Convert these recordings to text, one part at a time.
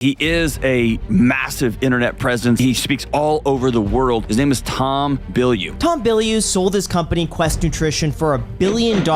He is a massive internet presence. He speaks all over the world. His name is Tom Bilyeu. Tom Bilyeu sold his company Quest Nutrition for $1 billion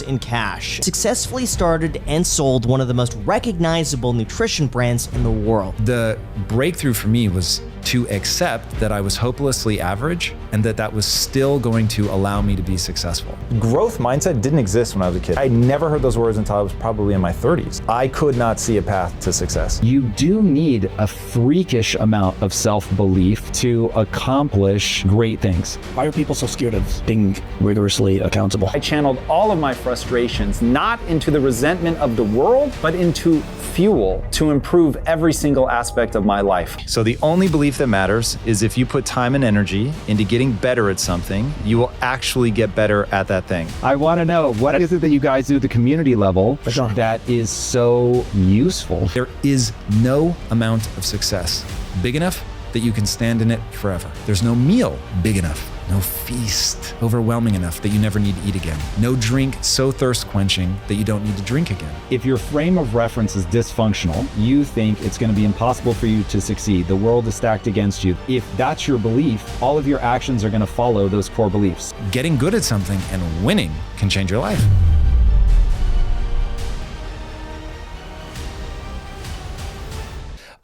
in cash. Successfully started and sold one of the most recognizable nutrition brands in the world. The breakthrough for me was to accept that I was hopelessly average and that was still going to allow me to be successful. Growth mindset didn't exist when I was a kid. I never heard those words until I was probably in my 30s. I could not see a path to success. You do need a freakish amount of self-belief to accomplish great things. Why are people so scared of being rigorously accountable? I channeled all of my frustrations not into the resentment of the world, but into fuel to improve every single aspect of my life. So the only belief that matters is if you put time and energy into getting better at something, you will actually get better at that thing. I want to know, what is it that you guys do at the community level that is so useful? There is no amount of success big enough that you can stand in it forever. There's no meal big enough, no feast overwhelming enough that you never need to eat again, no drink so thirst quenching that you don't need to drink again. If your frame of reference is dysfunctional, you think it's going to be impossible for you to succeed. The world is stacked against you. If that's your belief, all of your actions are going to follow those core beliefs. Getting good at something and winning can change your life.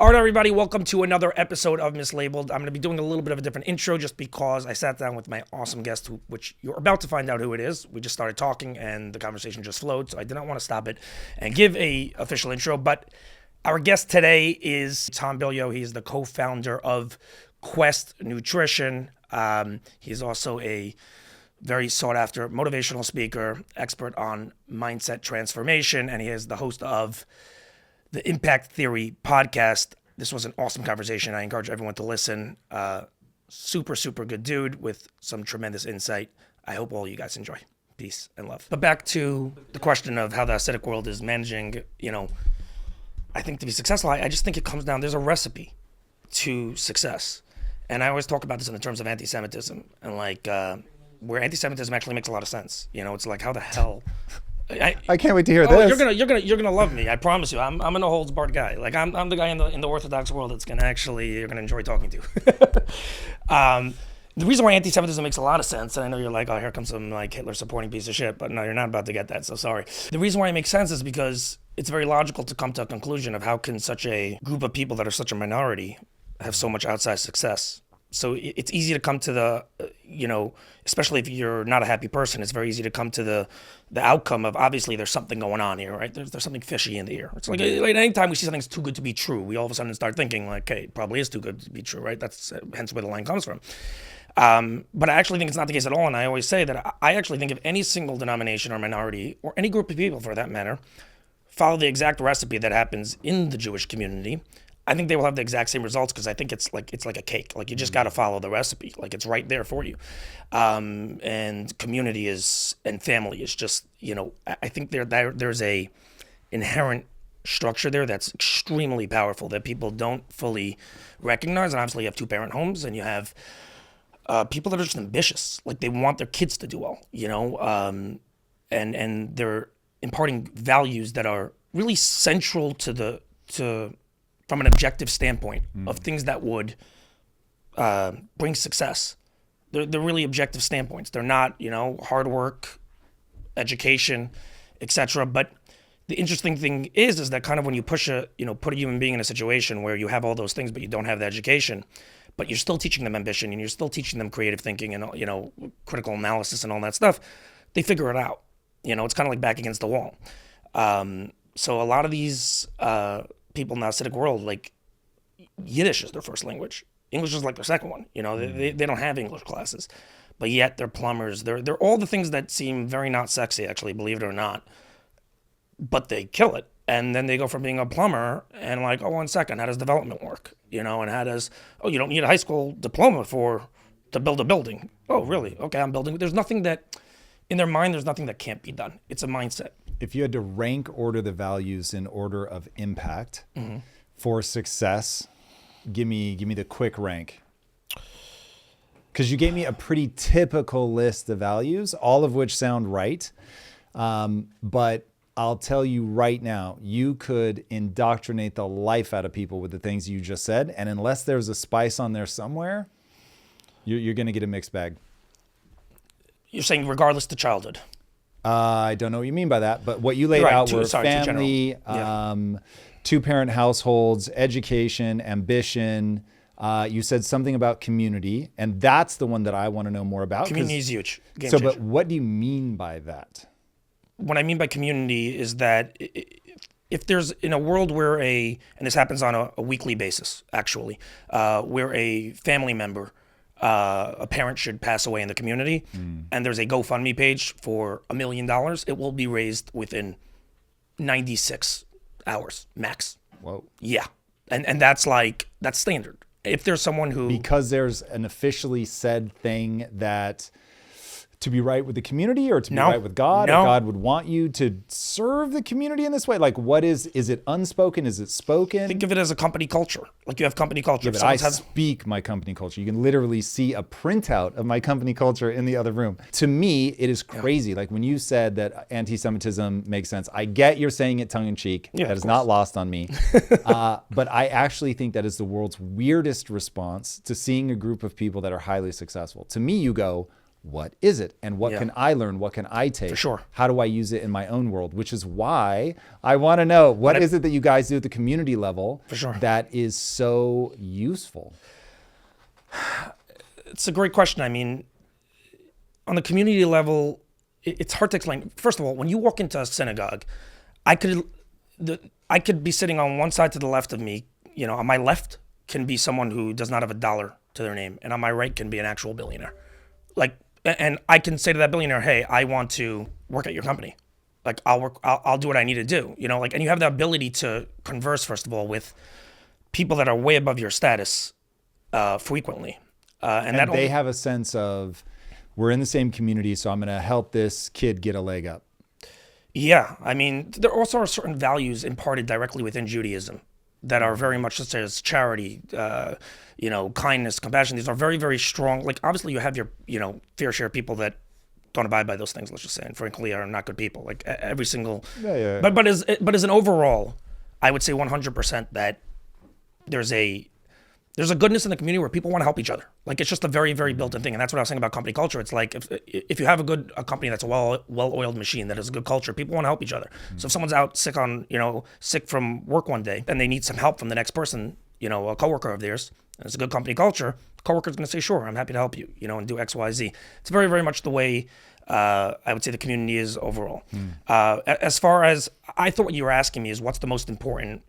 All right, everybody, welcome to another episode of Mislaibeled. I'm going to be doing a little bit of a different intro just because I sat down with my awesome guest, which you're about to find out who it is. We just started talking and the conversation just flowed, so I did not want to stop it and give a official intro. But our guest today is Tom Bilyeu. He's the co-founder of Quest Nutrition. He's also a very sought-after motivational speaker, expert on mindset transformation, and he is the host of the Impact Theory podcast. This was an awesome conversation. I encourage everyone to listen. Super, super good dude with some tremendous insight. I hope all you guys enjoy. Peace and love. But back to the question of how the aesthetic world is managing, I think to be successful, I just think it comes down, there's a recipe to success. And I always talk about this in the terms of anti-Semitism and where anti-Semitism actually makes a lot of sense. It's like, how the hell... I can't wait to hear this. You're gonna love me. I promise you. I'm a no holds barred guy. Like I'm the guy in the Orthodox world that's you're gonna enjoy talking to. The reason why anti-Semitism makes a lot of sense, and I know you're like, oh, here comes some Hitler supporting piece of shit, but no, you're not about to get that. So sorry. The reason why it makes sense is because it's very logical to come to a conclusion of how can such a group of people that are such a minority have so much outsized success. So it's easy to come to the, especially if you're not a happy person, it's very easy to come to the outcome of, obviously there's something going on here, right? There's something fishy in the air. It's like anytime we see something's too good to be true, we all of a sudden start thinking okay, it probably is too good to be true, right? That's hence where the line comes from. But I actually think it's not the case at all. And I always say that I actually think if any single denomination or minority, or any group of people for that matter, follow the exact recipe that happens in the Jewish community, I think they will have the exact same results because I think it's like a cake. Like you just got to follow the recipe. Like it's right there for you. And community and family is just, I think there's a inherent structure there that's extremely powerful that people don't fully recognize. And obviously you have 2-parent homes and you have people that are just ambitious. Like they want their kids to do well, and they're imparting values that are really central from an objective standpoint of things that would bring success. They're really objective standpoints. They're not, hard work, education, etc. But the interesting thing is that kind of when you put a human being in a situation where you have all those things, but you don't have the education, but you're still teaching them ambition and you're still teaching them creative thinking and, critical analysis and all that stuff, they figure it out. It's kind of like back against the wall. So a lot of these people in the Hasidic world, like Yiddish is their first language. English is like their second one. They don't have English classes, but yet they're plumbers. They're all the things that seem very not sexy, actually, believe it or not, but they kill it. And then they go from being a plumber and like, oh, 1 second, how does development work? And how does, oh, you don't need a high school diploma to build a building. Oh, really? Okay, I'm building. There's nothing that, in their mind, there's nothing that can't be done. It's a mindset. If you had to rank order the values in order of impact for success, give me the quick rank. Because you gave me a pretty typical list of values, all of which sound right. But I'll tell you right now, you could indoctrinate the life out of people with the things you just said. And unless there's a spice on there somewhere, you're going to get a mixed bag. You're saying regardless to childhood. I don't know what you mean by that, but what you laid Right, out too were general. family, two-parent households, education, ambition. You said something about community, and that's the one that I want to know more about. Community is huge. Game So, changer. but what do you mean by that? What I mean by community is that if there's in a world where and this happens on a weekly basis, actually, where a family member, a parent should pass away in the community, and there's a GoFundMe page for $1 million, it will be raised within 96 hours max. Whoa. Yeah. And that's standard. If there's someone who... Because there's an officially said thing that to be right with the community or to be right with God, or God would want you to serve the community in this way? Like, what is it unspoken? Is it spoken? Think of it as a company culture. Like you have company culture. Yeah, but I speak my company culture. You can literally see a printout of my company culture in the other room. To me, it is crazy. Yeah. Like when you said that anti-Semitism makes sense, I get you're saying it tongue in cheek. Yeah, that is not lost on me. But I actually think that is the world's weirdest response to seeing a group of people that are highly successful. To me, you go, what is it? And what can I learn? What can I take? For sure. How do I use it in my own world? Which is why I want to know, what is it that you guys do at the community level that is so useful? It's a great question. I mean, on the community level, it's hard to explain. First of all, when you walk into a synagogue, I could be sitting on one side to the left of me. You know, on my left can be someone who does not have a dollar to their name, and on my right can be an actual billionaire. Like, and I can say to that billionaire, hey, I want to work at your company. Like, I'll do what I need to do, you know, like, and you have the ability to converse, first of all, with people that are way above your status frequently. And they have a sense of, we're in the same community, so I'm going to help this kid get a leg up. Yeah. I mean, there also are certain values imparted directly within Judaism that are very much such as charity, you know, kindness, compassion. These are very, very strong. Like, obviously you have your, you know, fair share of people that don't abide by those things, let's just say, and frankly are not good people. Like every single, but as an overall, I would say 100% that there's a goodness in the community where people want to help each other. Like, it's just a very, very built-in thing. And that's what I was saying about company culture. It's like, if you have a company that's a well-oiled machine that has a good culture, people want to help each other. So if someone's out sick from work one day and they need some help from the next person, you know, a coworker of theirs, and it's a good company culture, the coworker's going to say, sure, I'm happy to help you, you know, and do X, Y, Z. It's very, very much the way I would say the community is overall. As far as, I thought what you were asking me is what's the most important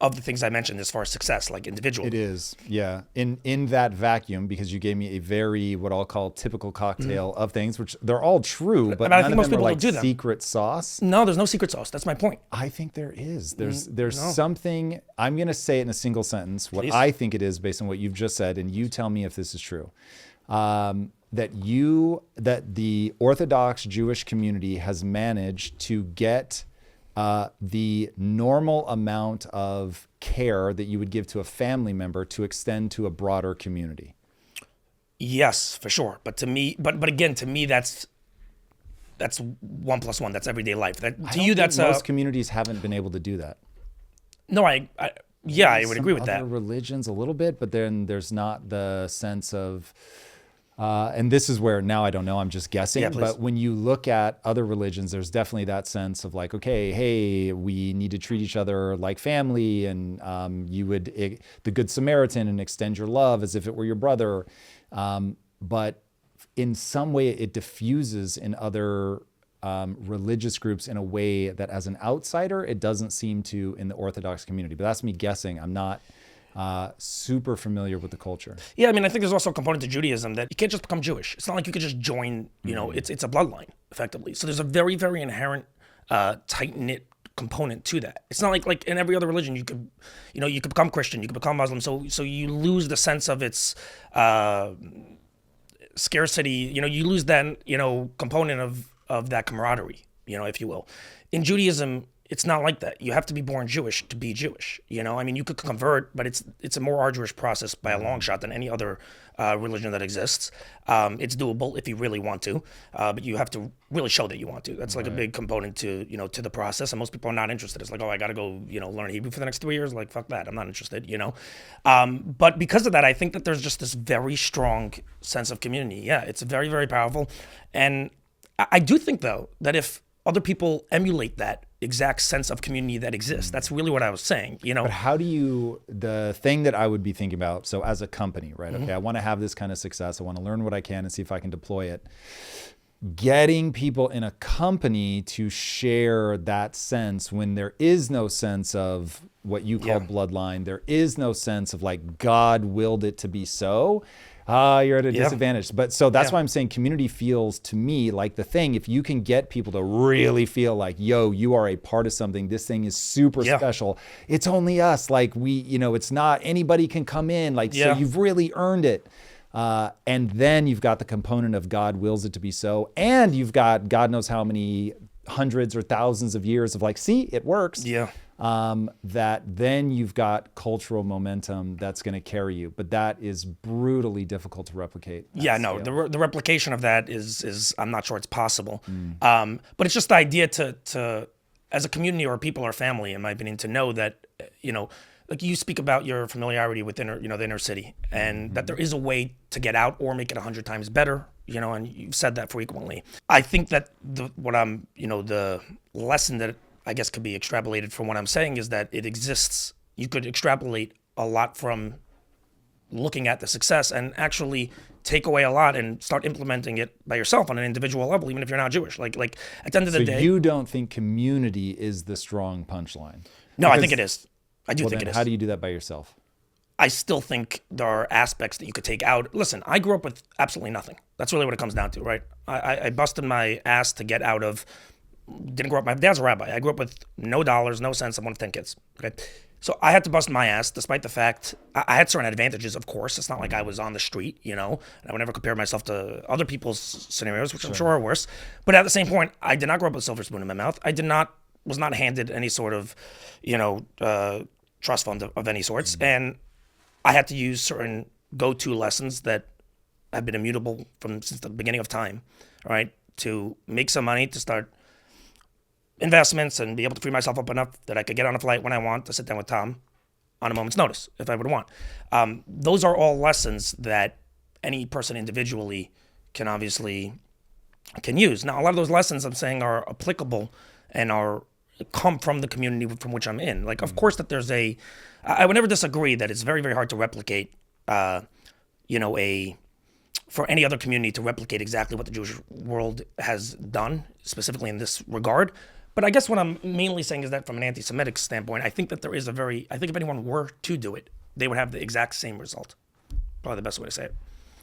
of the things I mentioned as far as success, like individually. It is, yeah. In that vacuum, because you gave me a very, what I'll call typical cocktail of things, which they're all true, but none of them are like secret sauce. No, there's no secret sauce. That's my point. I think there is. There's something, I'm going to say it in a single sentence, what I think it is based on what you've just said, and you tell me if this is true. That the Orthodox Jewish community has managed to get the normal amount of care that you would give to a family member to extend to a broader community. Yes, for sure. But to me, but again, to me, that's 1 + 1. That's everyday life. Most communities haven't been able to do that. No, I would agree with that. Other religions a little bit, but then there's not the sense of. And this is where now I don't know, I'm just guessing, but when you look at other religions, there's definitely that sense of like, okay, hey, we need to treat each other like family, and you would, the Good Samaritan, and extend your love as if it were your brother. But in some way it diffuses in other religious groups in a way that as an outsider, it doesn't seem to in the Orthodox community. But that's me guessing. I'm not super familiar with the culture. Yeah, I mean, I think there's also a component to Judaism that you can't just become Jewish. It's not like you could just join, you know, it's a bloodline, effectively. So there's a very, very inherent, tight-knit component to that. It's not like in every other religion, you could become Christian, you could become Muslim, so you lose the sense of its scarcity, you lose that, component of that camaraderie, if you will. In Judaism, it's not like that. You have to be born Jewish to be Jewish. You know, I mean, you could convert, but it's a more arduous process by a long shot than any other religion that exists. It's doable if you really want to, but you have to really show that you want to. That's like a big component to, you know, to the process. And most people are not interested. It's like, oh, I got to go, you know, learn Hebrew for the next 3 years. Like, fuck that. I'm not interested, you know? But because of that, I think that there's just this very strong sense of community. Yeah, it's very, very powerful. And I do think, though, that if other people emulate that exact sense of community that exists, that's really what I was saying, you know? But how do you, the thing that I would be thinking about, so as a company, right? Okay, I want to have this kind of success. I want to learn what I can and see if I can deploy it. Getting people in a company to share that sense when there is no sense of what you call bloodline, there is no sense of like God willed it to be so. You're at a disadvantage. But so that's why I'm saying community feels to me like the thing. If you can get people to really feel like, yo, you are a part of something, this thing is super special. It's only us. Like we, you know, it's not anybody can come in. Like, so you've really earned it. And then you've got the component of God wills it to be so. And you've got God knows how many hundreds or thousands of years of like, see, it works. That then you've got cultural momentum that's going to carry you. But that is brutally difficult to replicate. The replication of that is I'm not sure it's possible. But it's just the idea to as a community or people or family, in my opinion, to know that, you know, like you speak about your familiarity with the inner city, and that there is a way to get out or make it 100 times better, you know, and you've said that frequently. I think that the lesson that I guess could be extrapolated from what I'm saying is that it exists. You could extrapolate a lot from looking at the success and actually take away a lot and start implementing it by yourself on an individual level, even if you're not Jewish. Like at the end of the day. So you don't think community is the strong punchline? No, I think it is. I do think it is. How do you do that by yourself? I still think there are aspects that you could take out. Listen, I grew up with absolutely nothing. That's really what it comes down to, right? I busted my ass to get out of, didn't grow up, my dad's a rabbi. I grew up with no dollars, no cents. I'm one of 10 kids, okay? So I had to bust my ass, despite the fact I had certain advantages, of course. It's not like I was on the street, you know, and I would never compare myself to other people's scenarios, which I'm sure are worse. But at the same point, I did not grow up with a silver spoon in my mouth. Was not handed any sort of, you know, trust fund of any sorts. And I had to use certain go-to lessons that have been immutable since the beginning of time, right? To make some money, to start investments and be able to free myself up enough that I could get on a flight when I want to sit down with Tom on a moment's notice, if I would want. Those are all lessons that any person individually can obviously use. Now, a lot of those lessons I'm saying are applicable and come from the community from which I'm in. Like, of course that I would never disagree that it's very, very hard to replicate, for any other community to replicate exactly what the Jewish world has done, specifically in this regard. But I guess what I'm mainly saying is that from an anti-Semitic standpoint, I think that there is I think if anyone were to do it, they would have the exact same result. Probably the best way to say it.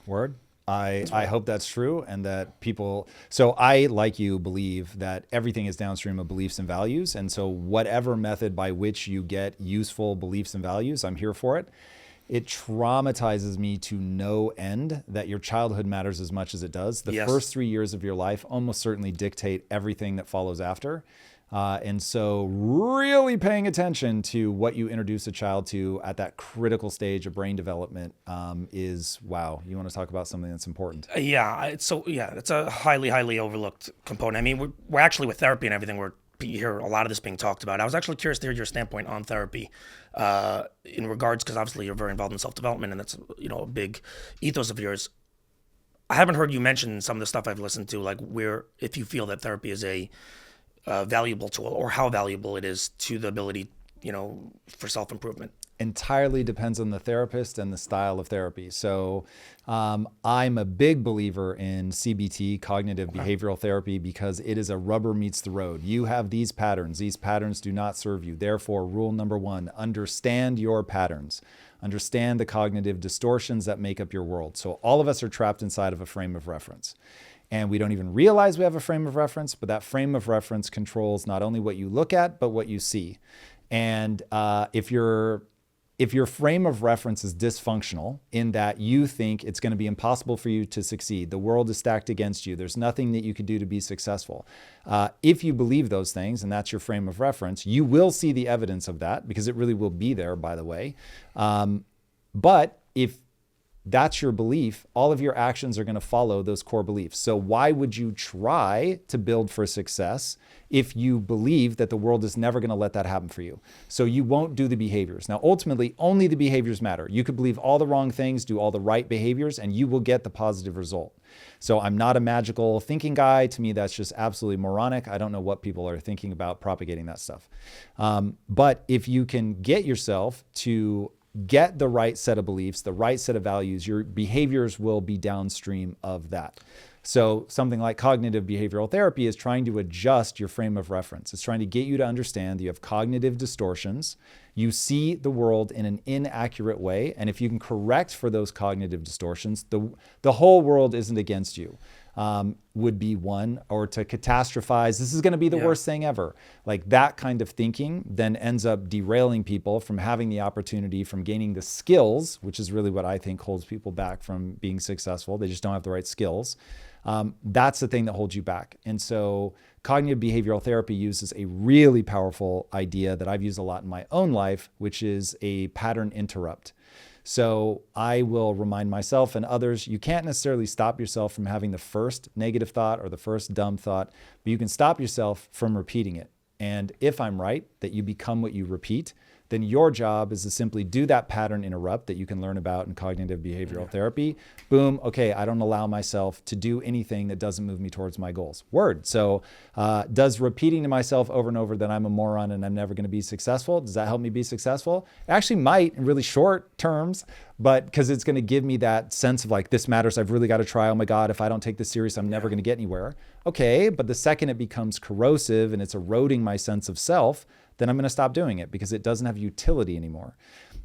Word. I hope that's true, and that people, so I, like you, believe that everything is downstream of beliefs and values. And so whatever method by which you get useful beliefs and values, I'm here for it. It traumatizes me to no end that your childhood matters as much as it does. The first 3 years of your life almost certainly dictate everything that follows after. And so really paying attention to what you introduce a child to at that critical stage of brain development is, wow. You want to talk about something that's important? It's a highly, highly overlooked component. I mean, we're actually with therapy and everything, you hear a lot of this being talked about. I was actually curious to hear your standpoint on therapy in regards, because obviously you're very involved in self-development and that's, you know, a big ethos of yours. I haven't heard you mention some of the stuff I've listened to, like if you feel that therapy is a valuable tool, or how valuable it is to the ability, you know, for self-improvement. Entirely depends on the therapist and the style of therapy. So I'm a big believer in CBT, cognitive behavioral therapy, because it is a rubber meets the road. You have these patterns. These patterns do not serve you. Therefore, rule number one, understand your patterns. Understand the cognitive distortions that make up your world. So all of us are trapped inside of a frame of reference. And we don't even realize we have a frame of reference, but that frame of reference controls not only what you look at, but what you see. And if you're if your frame of reference is dysfunctional in that you think it's going to be impossible for you to succeed, the world is stacked against you, there's nothing that you could do to be successful. If you believe those things, and that's your frame of reference, you will see the evidence of that, because it really will be there, by the way. But if that's your belief, all of your actions are going to follow those core beliefs. So why would you try to build for success if you believe that the world is never going to let that happen for you? So you won't do the behaviors. Now, ultimately, only the behaviors matter. You could believe all the wrong things, do all the right behaviors, and you will get the positive result. So I'm not a magical thinking guy. To me, that's just absolutely moronic. I don't know what people are thinking about propagating that stuff. But if you can get yourself to get the right set of beliefs, the right set of values, your behaviors will be downstream of that. So something like cognitive behavioral therapy is trying to adjust your frame of reference. It's trying to get you to understand that you have cognitive distortions. You see the world in an inaccurate way. And if you can correct for those cognitive distortions, the whole world isn't against you. Would be one, or to catastrophize, this is going to be the worst thing ever. Like that kind of thinking then ends up derailing people from having the opportunity, from gaining the skills, which is really what I think holds people back from being successful. They just don't have the right skills. That's the thing that holds you back. And so cognitive behavioral therapy uses a really powerful idea that I've used a lot in my own life, which is a pattern interrupt. So I will remind myself and others, you can't necessarily stop yourself from having the first negative thought or the first dumb thought, but you can stop yourself from repeating it. And if I'm right, that you become what you repeat, then your job is to simply do that pattern interrupt that you can learn about in cognitive behavioral therapy. Boom, okay, I don't allow myself to do anything that doesn't move me towards my goals. Word. So does repeating to myself over and over that I'm a moron and I'm never going to be successful, does that help me be successful? It actually might in really short terms, but because it's going to give me that sense of like, this matters, I've really got to try. Oh my God, if I don't take this serious, I'm never going to get anywhere. Okay, but the second it becomes corrosive and it's eroding my sense of self, then I'm going to stop doing it because it doesn't have utility anymore.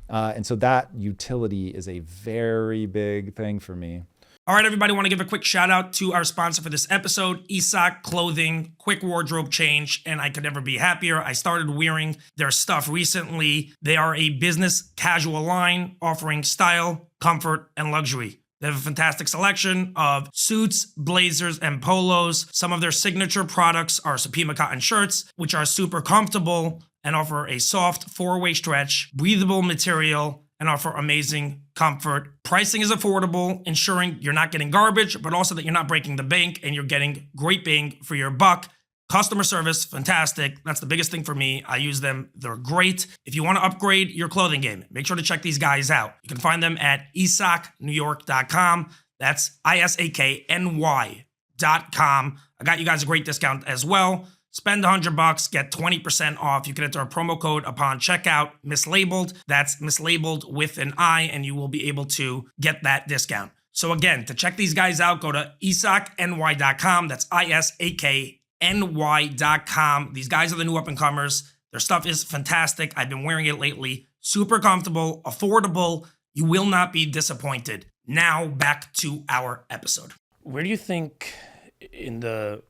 And so that utility is a very big thing for me. All right, everybody, want to give a quick shout out to our sponsor for this episode, ISAK Clothing, quick wardrobe change, and I could never be happier. I started wearing their stuff recently. They are a business casual line offering style, comfort, and luxury. They have a fantastic selection of suits, blazers, and polos. Some of their signature products are Supima cotton shirts, which are super comfortable and offer a soft four-way stretch, breathable material, and offer amazing comfort. Pricing is affordable, ensuring you're not getting garbage, but also that you're not breaking the bank and you're getting great bang for your buck. Customer service, fantastic. That's the biggest thing for me. I use them. They're great. If you want to upgrade your clothing game, make sure to check these guys out. You can find them at isaknewyork.com. That's ISAKNY.com. I got you guys a great discount as well. Spend $100, get 20% off. You can enter a promo code upon checkout, Mislaibeled. That's Mislaibeled with an I, and you will be able to get that discount. So again, to check these guys out, go to isakny.com. That's ISAKNY.com. These guys are the new up-and-comers. Their stuff is fantastic. I've been wearing it lately. Super comfortable, affordable. You will not be disappointed. Now, back to our episode. Where do you think, in the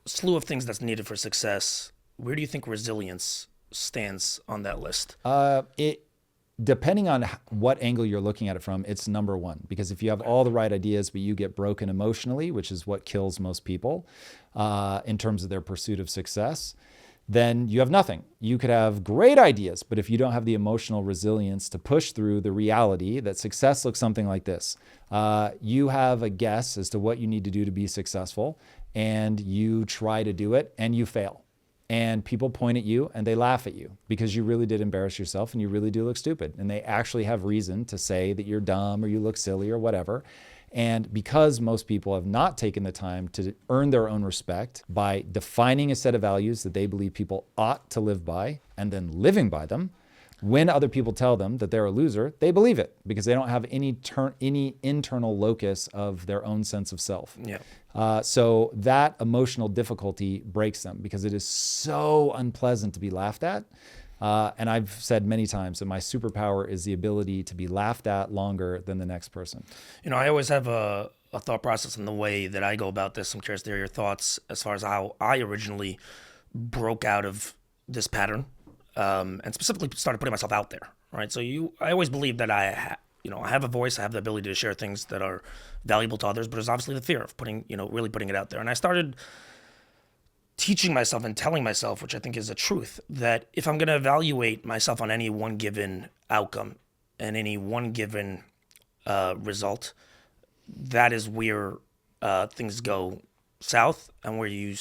slew of things that's needed for success, where do you think resilience stands on that list? Depending on what angle you're looking at it from, it's number one. Because if you have all the right ideas, but you get broken emotionally, which is what kills most people in terms of their pursuit of success, then you have nothing. You could have great ideas, but if you don't have the emotional resilience to push through the reality that success looks something like this, you have a guess as to what you need to do to be successful, and you try to do it and you fail. And people point at you and they laugh at you because you really did embarrass yourself and you really do look stupid. And they actually have reason to say that you're dumb or you look silly or whatever. And because most people have not taken the time to earn their own respect by defining a set of values that they believe people ought to live by and then living by them, when other people tell them that they're a loser, they believe it because they don't have any internal locus of their own sense of self. Yeah. So that emotional difficulty breaks them because it is so unpleasant to be laughed at. And I've said many times that my superpower is the ability to be laughed at longer than the next person. You know, I always have a thought process in the way that I go about this. I'm curious to hear your thoughts as far as how I originally broke out of this pattern. and specifically started putting myself out there, right? So I always believed that I have a voice, I have the ability to share things that are valuable to others, but there's obviously the fear of really putting it out there. And I started teaching myself and telling myself, which I think is a truth, that if I'm going to evaluate myself on any one given outcome and any one given result, that is where things go south and where you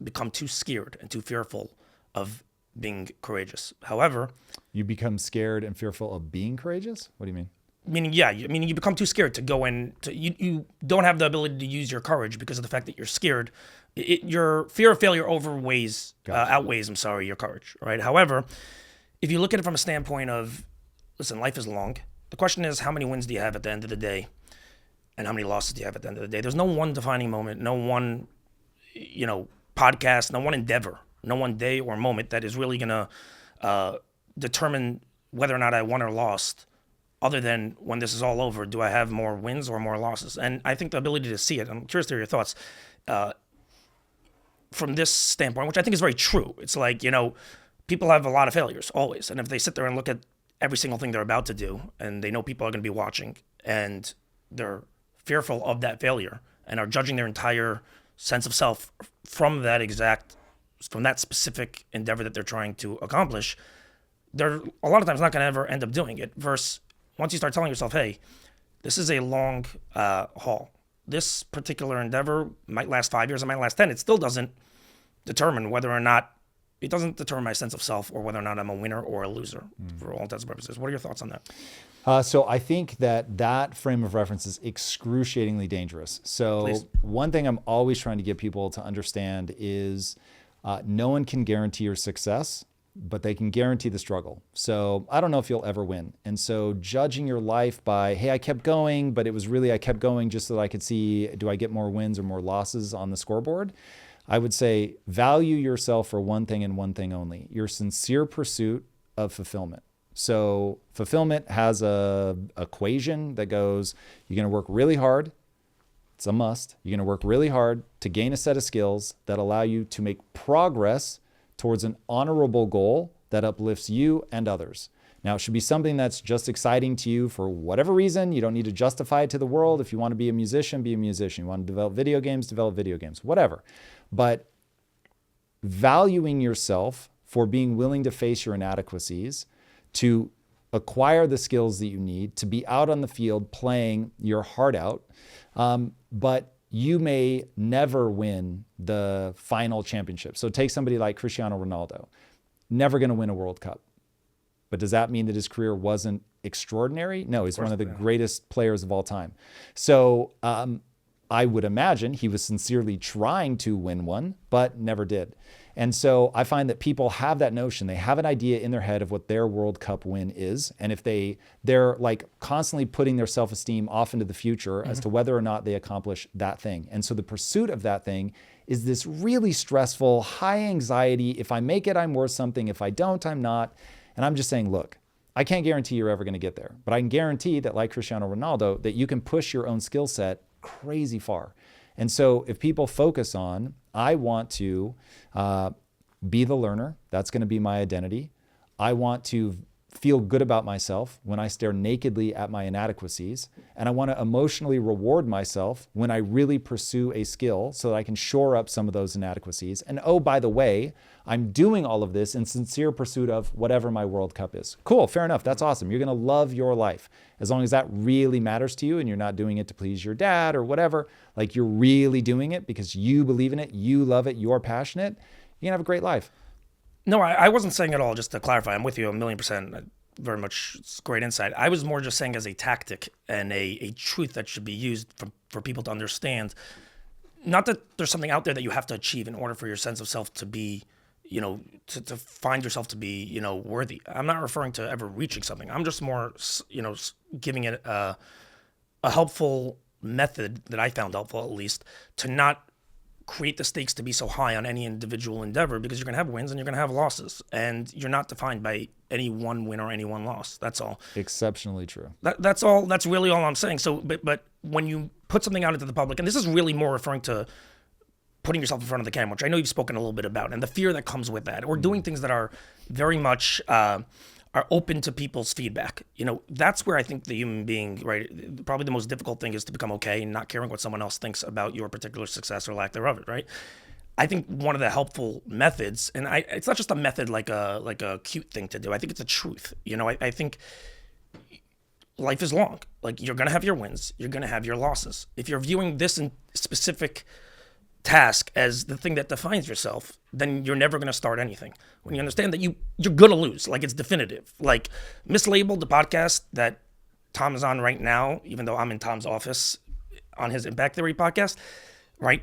become too scared and too fearful of being courageous. However, you become scared and fearful of being courageous? What do you mean? Meaning you become too scared to go in. You don't have the ability to use your courage because of the fact that you're scared. Your fear of failure outweighs your courage, right? However, if you look at it from a standpoint of, listen, life is long. The question is, how many wins do you have at the end of the day? And how many losses do you have at the end of the day? There's no one defining moment, no one, podcast, no one endeavor, no one day or moment that is really going to determine whether or not I won or lost, other than when this is all over, do I have more wins or more losses? And I think the ability to see it, I'm curious to hear your thoughts, from this standpoint, which I think is very true. It's like, people have a lot of failures, always. And if they sit there and look at every single thing they're about to do, and they know people are going to be watching, and they're fearful of that failure, and are judging their entire sense of self from that specific endeavor that they're trying to accomplish, they're a lot of times not going to ever end up doing it. Versus once you start telling yourself, hey, this is a long haul. This particular endeavor might last 5 years, it might last 10. It still doesn't determine it doesn't determine my sense of self or whether or not I'm a winner or a loser for all intents and purposes. What are your thoughts on that? So I think that frame of reference is excruciatingly dangerous. So Please. One thing I'm always trying to get people to understand is no one can guarantee your success, but they can guarantee the struggle. So I don't know if you'll ever win. And so judging your life by, hey, I kept going, but it was really I kept going just so that I could see, do I get more wins or more losses on the scoreboard? I would say value yourself for one thing and one thing only, your sincere pursuit of fulfillment. So fulfillment has a equation that goes, you're going to work really hard. It's a must. You're going to work really hard to gain a set of skills that allow you to make progress towards an honorable goal that uplifts you and others. Now, it should be something that's just exciting to you for whatever reason. You don't need to justify it to the world. If you want to be a musician, be a musician. You want to develop video games, whatever. But valuing yourself for being willing to face your inadequacies, to acquire the skills that you need, to be out on the field playing your heart out, but you may never win the final championship. So take somebody like Cristiano Ronaldo, never going to win a World Cup. But does that mean that his career wasn't extraordinary? No, he's one of the greatest players of all time. So I would imagine he was sincerely trying to win one, but never did. And so I find that people have that notion. They have an idea in their head of what their World Cup win is. And if they're like constantly putting their self-esteem off into the future as to whether or not they accomplish that thing. And so the pursuit of that thing is this really stressful, high anxiety. If I make it, I'm worth something. If I don't, I'm not. And I'm just saying, look, I can't guarantee you're ever going to get there, but I can guarantee that, like Cristiano Ronaldo, that you can push your own skill set crazy far. And so if people focus on, I want to be the learner, that's going to be my identity. I want to feel good about myself when I stare nakedly at my inadequacies. And I want to emotionally reward myself when I really pursue a skill so that I can shore up some of those inadequacies. And oh, by the way, I'm doing all of this in sincere pursuit of whatever my World Cup is. Cool, fair enough. That's awesome. You're going to love your life. As long as that really matters to you and you're not doing it to please your dad or whatever, like you're really doing it because you believe in it, you love it, you're passionate, you're going to have a great life. No, I wasn't saying at all, just to clarify. I'm with you 1,000,000%. Very much, it's great insight. I was more just saying as a tactic and a truth that should be used for people to understand. Not that there's something out there that you have to achieve in order for your sense of self to be, to find yourself to be, worthy. I'm not referring to ever reaching something. I'm just more, giving it a helpful method that I found helpful, at least, to not create the stakes to be so high on any individual endeavor, because you're going to have wins and you're going to have losses, and you're not defined by any one win or any one loss. That's all. Exceptionally true. That's all. That's really all I'm saying. So, but when you put something out into the public, and this is really more referring to putting yourself in front of the camera, which I know you've spoken a little bit about, and the fear that comes with that, or doing things that are very much are open to people's feedback. That's where I think the human being, right, probably the most difficult thing is to become okay and not caring what someone else thinks about your particular success or lack thereof, right? I think one of the helpful methods, and it's not just a method like a cute thing to do. I think it's a truth. I think life is long. Like, you're gonna have your wins, you're gonna have your losses. If you're viewing this in specific task as the thing that defines yourself, then you're never gonna start anything. When you understand that you're gonna lose, like, it's definitive. Like Mislaibeled, the podcast that Tom is on right now, even though I'm in Tom's office on his Impact Theory podcast, right?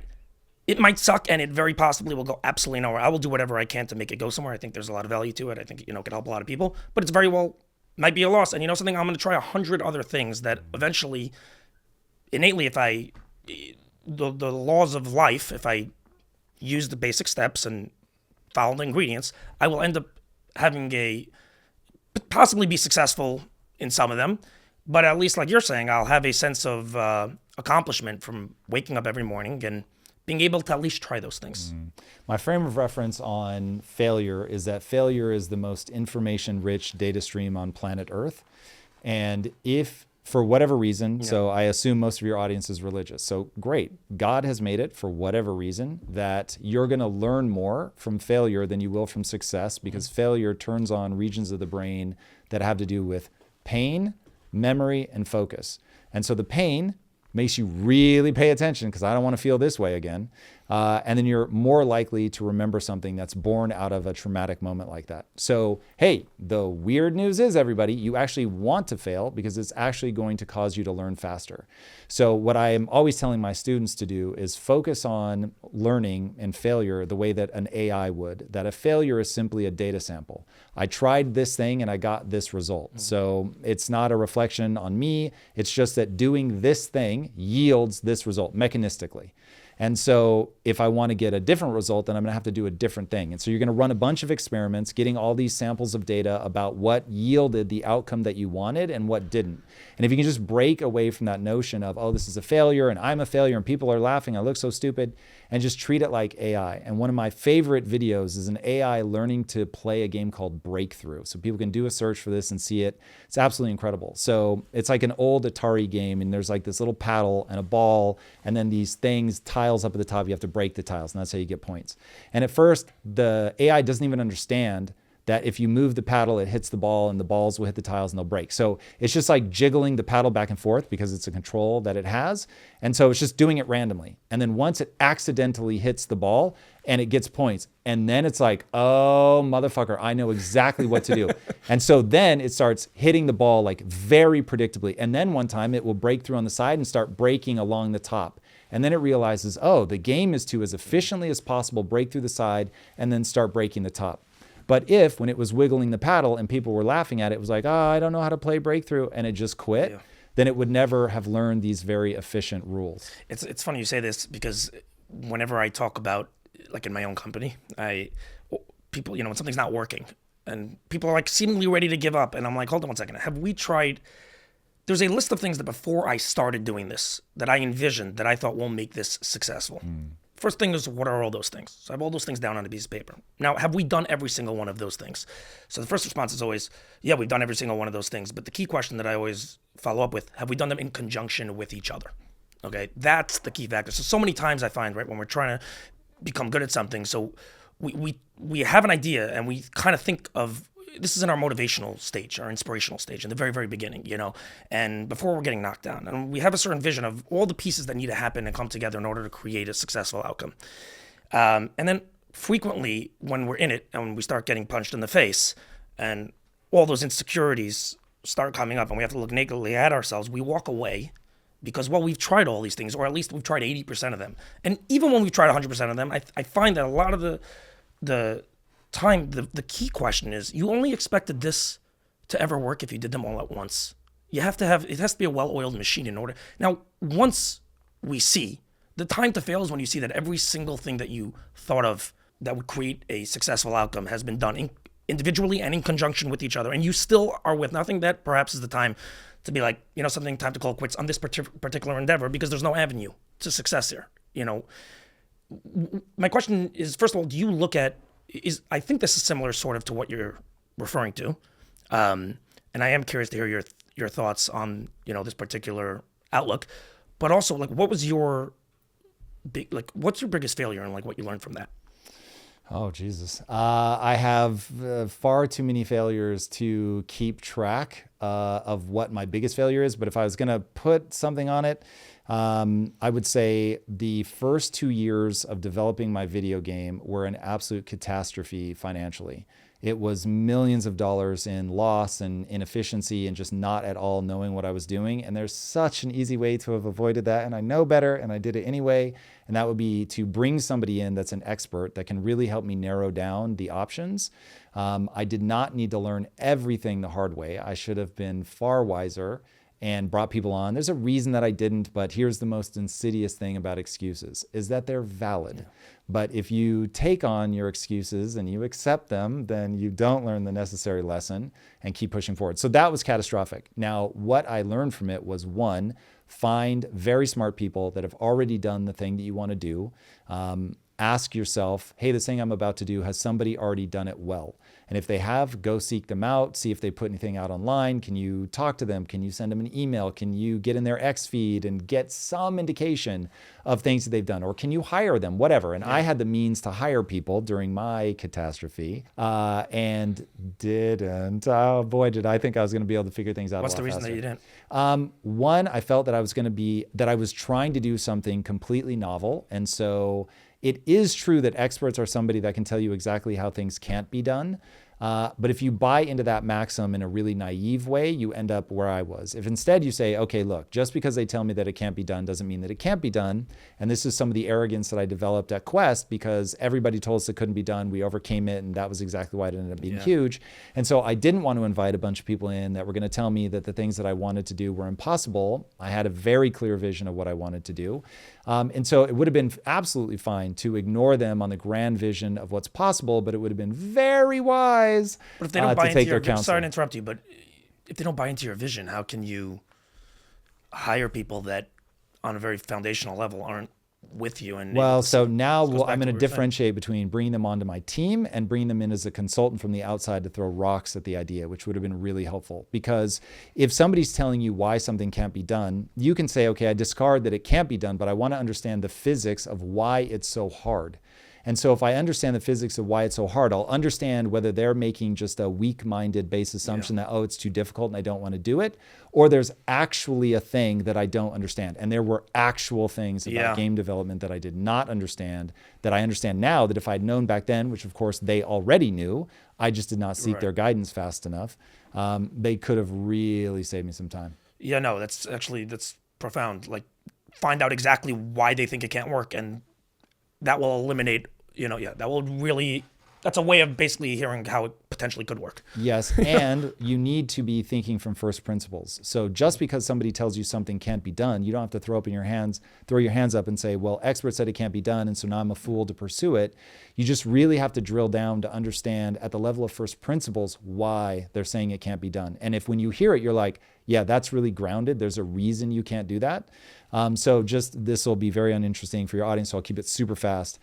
It might suck, and it very possibly will go absolutely nowhere. I will do whatever I can to make it go somewhere. I think there's a lot of value to it. I think, it can help a lot of people, but it's very well might be a loss. And something, I'm going to try 100 other things that eventually, innately, if the laws of life, if I use the basic steps and follow the ingredients, I will end up having possibly be successful in some of them. But at least, like you're saying, I'll have a sense of accomplishment from waking up every morning and being able to at least try those things. My frame of reference on failure is that failure is the most information-rich data stream on planet Earth. And if, for whatever reason, so I assume most of your audience is religious. So great. God has made it, for whatever reason, that you're going to learn more from failure than you will from success, because failure turns on regions of the brain that have to do with pain, memory, and focus. And so the pain makes you really pay attention, because I don't want to feel this way again. And then you're more likely to remember something that's born out of a traumatic moment like that. So, hey, the weird news is, everybody, you actually want to fail, because it's actually going to cause you to learn faster. So what I am always telling my students to do is focus on learning and failure the way that an AI would, that a failure is simply a data sample. I tried this thing and I got this result. So it's not a reflection on me. It's just that doing this thing yields this result mechanistically. And so if I want to get a different result, then I'm going to have to do a different thing. And so you're going to run a bunch of experiments, getting all these samples of data about what yielded the outcome that you wanted and what didn't. And if you can just break away from that notion of, oh, this is a failure and I'm a failure and people are laughing, I look so stupid, and just treat it like AI. And one of my favorite videos is an AI learning to play a game called Breakthrough. So people can do a search for this and see it. It's absolutely incredible. So it's like an old Atari game, and there's like this little paddle and a ball, and then these things, tiles up at the top, you have to break the tiles, and that's how you get points. And at first, the AI doesn't even understand that if you move the paddle, it hits the ball, and the balls will hit the tiles and they'll break. So it's just like jiggling the paddle back and forth, because it's a control that it has. And so it's just doing it randomly. And then once it accidentally hits the ball, and it gets points, and then it's like, oh, motherfucker, I know exactly what to do. And so then it starts hitting the ball like very predictably. And then one time it will break through on the side and start breaking along the top. And then it realizes, oh, the game is to, as efficiently as possible, break through the side and then start breaking the top. But if, when it was wiggling the paddle and people were laughing at it, it was like, oh, I don't know how to play Breakthrough, and it just quit, then it would never have learned these very efficient rules. It's funny you say this, because whenever I talk about, like in my own company, people, when something's not working and people are like seemingly ready to give up, and I'm like, hold on one second, have we tried? There's a list of things that before I started doing this, that I envisioned, that I thought will make this successful. First thing is, what are all those things? So I have all those things down on a piece of paper. Now, have we done every single one of those things? So the first response is always, yeah, we've done every single one of those things. But the key question that I always follow up with, have we done them in conjunction with each other? Okay, that's the key factor. So many times I find, right, when we're trying to become good at something, so we have an idea and we kind of think of, this is in our motivational stage, our inspirational stage, in the very, very beginning, and before we're getting knocked down. And we have a certain vision of all the pieces that need to happen and come together in order to create a successful outcome. And then frequently when we're in it and when we start getting punched in the face and all those insecurities start coming up and we have to look nakedly at ourselves, we walk away because, well, we've tried all these things, or at least we've tried 80% of them. And even when we've tried 100% of them, I find that a lot of the time, the key question is, you only expected this to ever work if you did them all at once. It has to be a well-oiled machine in order. Now, once we see, the time to fail is when you see that every single thing that you thought of that would create a successful outcome has been done individually and in conjunction with each other, and you still are with nothing. That perhaps is the time to be like, something, time to call quits on this particular endeavor, because there's no avenue to success here. my question is, first of all, do you look at, I think this is similar sort of to what you're referring to. And I am curious to hear your thoughts on, this particular outlook, but also like, what's your biggest failure and like what you learned from that? Oh, Jesus. I have far too many failures to keep track of what my biggest failure is. But if I was going to put something on it, I would say the first 2 years of developing my video game were an absolute catastrophe financially. It was millions of dollars in loss and inefficiency and just not at all knowing what I was doing. And there's such an easy way to have avoided that. And I know better, and I did it anyway. And that would be to bring somebody in that's an expert that can really help me narrow down the options. I did not need to learn everything the hard way. I should have been far wiser and brought people on. There's a reason that I didn't, but here's the most insidious thing about excuses is that they're valid. Yeah. But if you take on your excuses and you accept them, then you don't learn the necessary lesson and keep pushing forward. So that was catastrophic. Now, what I learned from it was, one, find very smart people that have already done the thing that you want to do. Ask yourself, hey, this thing I'm about to do, has somebody already done it well? And if they have, go seek them out, see if they put anything out online. Can you talk to them? Can you send them an email? Can you get in their X feed and get some indication of things that they've done? Or can you hire them? Whatever. And I had the means to hire people during my catastrophe and didn't. Oh boy, did I think I was going to be able to figure things out. What's a lot the reason faster. that you didn't? One, I felt that I was trying to do something completely novel. And so it is true that experts are somebody that can tell you exactly how things can't be done. But if you buy into that maxim in a really naive way, you end up where I was. If instead you say, okay, look, just because they tell me that it can't be done doesn't mean that it can't be done. And this is some of the arrogance that I developed at Quest because everybody told us it couldn't be done. We overcame it. And that was exactly why it ended up being huge. And so I didn't want to invite a bunch of people in that were going to tell me that the things that I wanted to do were impossible. I had a very clear vision of what I wanted to do. And so it would have been absolutely fine to ignore them on the grand vision of what's possible, but it would have been very wise but if they don't buy to into take your their counsel. Sorry to interrupt you, but if they don't buy into your vision, how can you hire people that on a very foundational level aren't with you? And well, so now I'm going to differentiate differentiate between bringing them onto my team and bringing them in as a consultant from the outside to throw rocks at the idea, which would have been really helpful. Because if somebody's telling you why something can't be done, you can say, okay, I discard that it can't be done, but I want to understand the physics of why it's so hard. And so if I understand the physics of why it's so hard, I'll understand whether they're making just a weak-minded base assumption that, oh, it's too difficult and I don't want to do it, or there's actually a thing that I don't understand. And there were actual things about game development that I did not understand, that I understand now, that if I'd known back then, which of course they already knew, I just did not seek their guidance fast enough. They could have really saved me some time. Yeah, no, that's profound. Like, find out exactly why they think it can't work, and that will eliminate, that will really, that's a way of basically hearing how it potentially could work. Yes, and you need to be thinking from first principles. So just because somebody tells you something can't be done, you don't have to throw your hands up and say, well, experts said it can't be done, and so now I'm a fool to pursue it. You just really have to drill down to understand at the level of first principles why they're saying it can't be done. And if when you hear it, you're like, yeah, that's really grounded. There's a reason you can't do that. So just this will be very uninteresting for your audience, so I'll keep it super fast.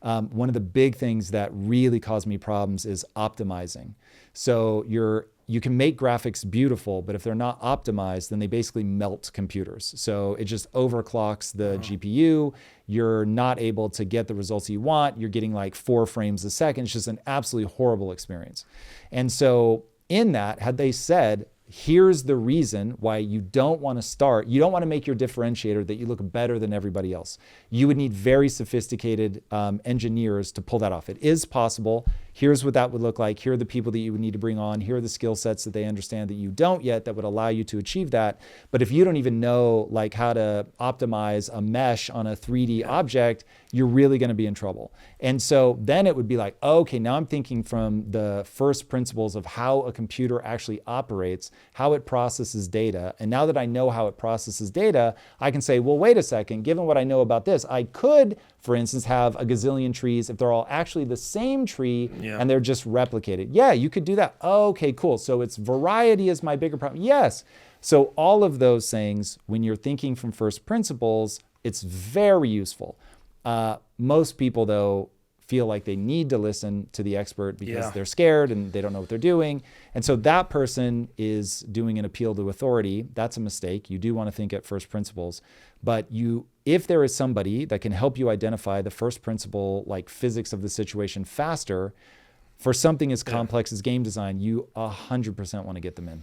One of the big things that really caused me problems is optimizing. So you can make graphics beautiful, but if they're not optimized, then they basically melt computers. So it just overclocks the GPU. You're not able to get the results you want. You're getting like 4 frames a second. It's just an absolutely horrible experience. And so in that, had they said, here's the reason why you don't want to make your differentiator that you look better than everybody else. You would need very sophisticated engineers to pull that off. It is possible. Here's what that would look like. Here are the people that you would need to bring on. Here are the skill sets that they understand that you don't yet that would allow you to achieve that. But if you don't even know like how to optimize a mesh on a 3D object, you're really going to be in trouble. And so then it would be like, okay, now I'm thinking from the first principles of how a computer actually operates, how it processes data. And now that I know how it processes data, I can say, well, wait a second, given what I know about this, I could, for instance, have a gazillion trees if they're all actually the same tree and they're just replicated. Yeah, you could do that. Okay, cool. So it's variety is my bigger problem. Yes. So all of those things, when you're thinking from first principles, it's very useful. Most people, though, feel like they need to listen to the expert because they're scared and they don't know what they're doing. And so that person is doing an appeal to authority. That's a mistake. You do want to think at first principles. But if there is somebody that can help you identify the first principle, like physics of the situation faster, for something as complex as game design, you 100% want to get them in.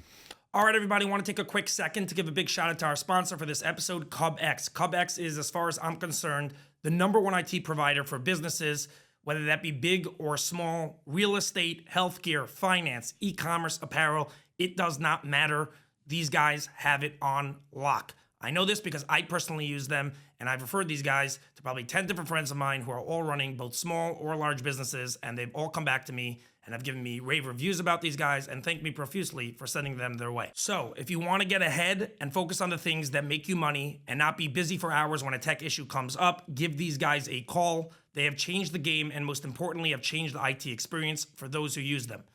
All right, everybody, I want to take a quick second to give a big shout out to our sponsor for this episode, CubX. CubX is, as far as I'm concerned, the #1 IT provider for businesses, whether that be big or small, real estate, healthcare, finance, e-commerce, apparel. It does not matter. These guys have it on lock. I know this because I personally use them, and I've referred these guys to probably 10 different friends of mine who are all running both small or large businesses, and they've all come back to me and have given me rave reviews about these guys and thanked me profusely for sending them their way. So if you want to get ahead and focus on the things that make you money and not be busy for hours when a tech issue comes up, give these guys a call. They have changed the game and, most importantly, have changed the IT experience for those who use them.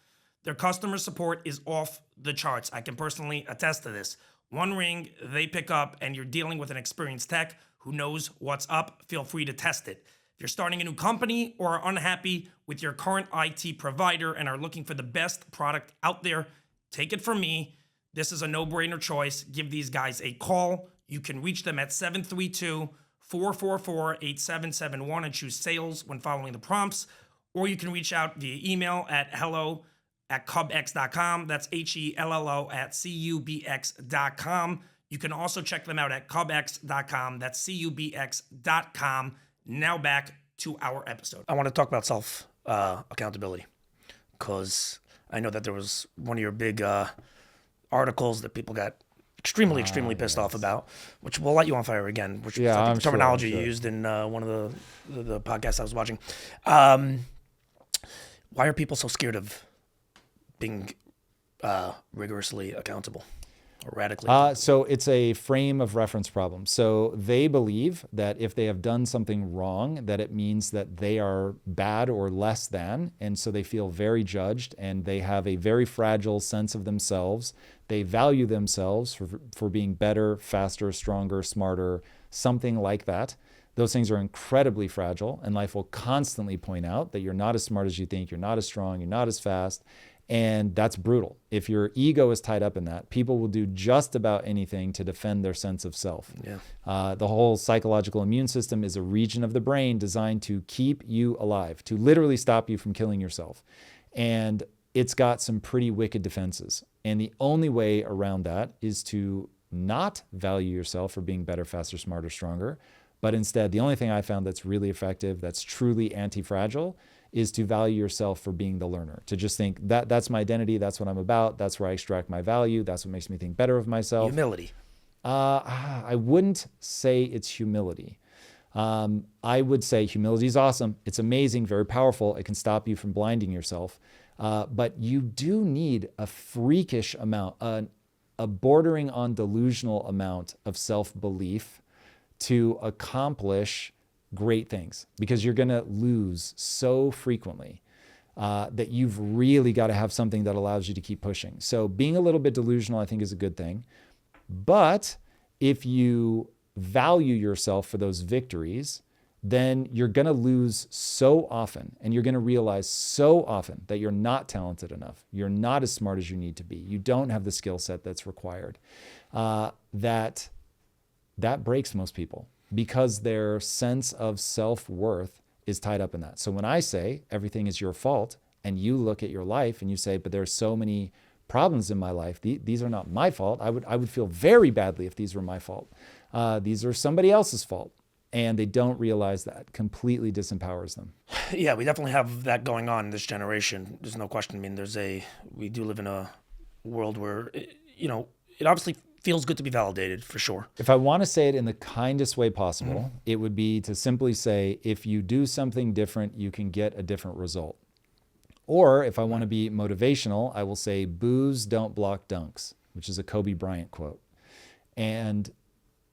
Their customer support is off the charts. I can personally attest to this. One ring, they pick up, and you're dealing with an experienced tech who knows what's up. Feel free to test it. If you're starting a new company or are unhappy with your current IT provider and are looking for the best product out there, take it from me. This is a no-brainer choice. Give these guys a call. You can reach them at 732-444-8771 and choose sales when following the prompts. Or you can reach out via email at hello@cubx.com. That's HELLO@CUBX.com. You can also check them out at CubX.com. That's CUBX.com. Now back to our episode. I want to talk about self-accountability because I know that there was one of your big articles that people got extremely pissed off about, which we'll light you on fire again, which was the terminology you used in one of the podcasts I was watching. Why are people so scared of being rigorously accountable or radically accountable? So it's a frame of reference problem. So they believe that if they have done something wrong, that it means that they are bad or less than. And so they feel very judged and they have a very fragile sense of themselves. They value themselves for being better, faster, stronger, smarter, something like that. Those things are incredibly fragile, and life will constantly point out that you're not as smart as you think, you're not as strong, you're not as fast. And that's brutal. If your ego is tied up in that, people will do just about anything to defend their sense of self. Yeah. The whole psychological immune system is a region of the brain designed to keep you alive, to literally stop you from killing yourself. And it's got some pretty wicked defenses. And the only way around that is to not value yourself for being better, faster, smarter, stronger. But instead, the only thing I found that's really effective, that's truly anti-fragile, is to value yourself for being the learner, to just think that's my identity, that's what I'm about, that's where I extract my value, that's what makes me think better of myself. Humility. I wouldn't say it's humility. I would say humility is awesome. It's amazing, very powerful. It can stop you from blinding yourself. But you do need a freakish amount, a bordering on delusional amount of self-belief to accomplish great things, because you're going to lose so frequently that you've really got to have something that allows you to keep pushing. So being a little bit delusional, I think, is a good thing. But if you value yourself for those victories, then you're going to lose so often, and you're going to realize so often that you're not talented enough. You're not as smart as you need to be. You don't have the skill set that's required. That breaks most people, because their sense of self-worth is tied up in that. So when I say everything is your fault, and you look at your life and you say, but there's so many problems in my life, these are not my fault. I would feel very badly if these were my fault. These are somebody else's fault. And they don't realize that. Completely disempowers them. Yeah, we definitely have that going on in this generation. There's no question. I mean, we do live in a world where, it obviously feels good to be validated, for sure. If I want to say it in the kindest way possible, it would be to simply say, if you do something different, you can get a different result. Or if I want to be motivational, I will say, boos don't block dunks, which is a Kobe Bryant quote. And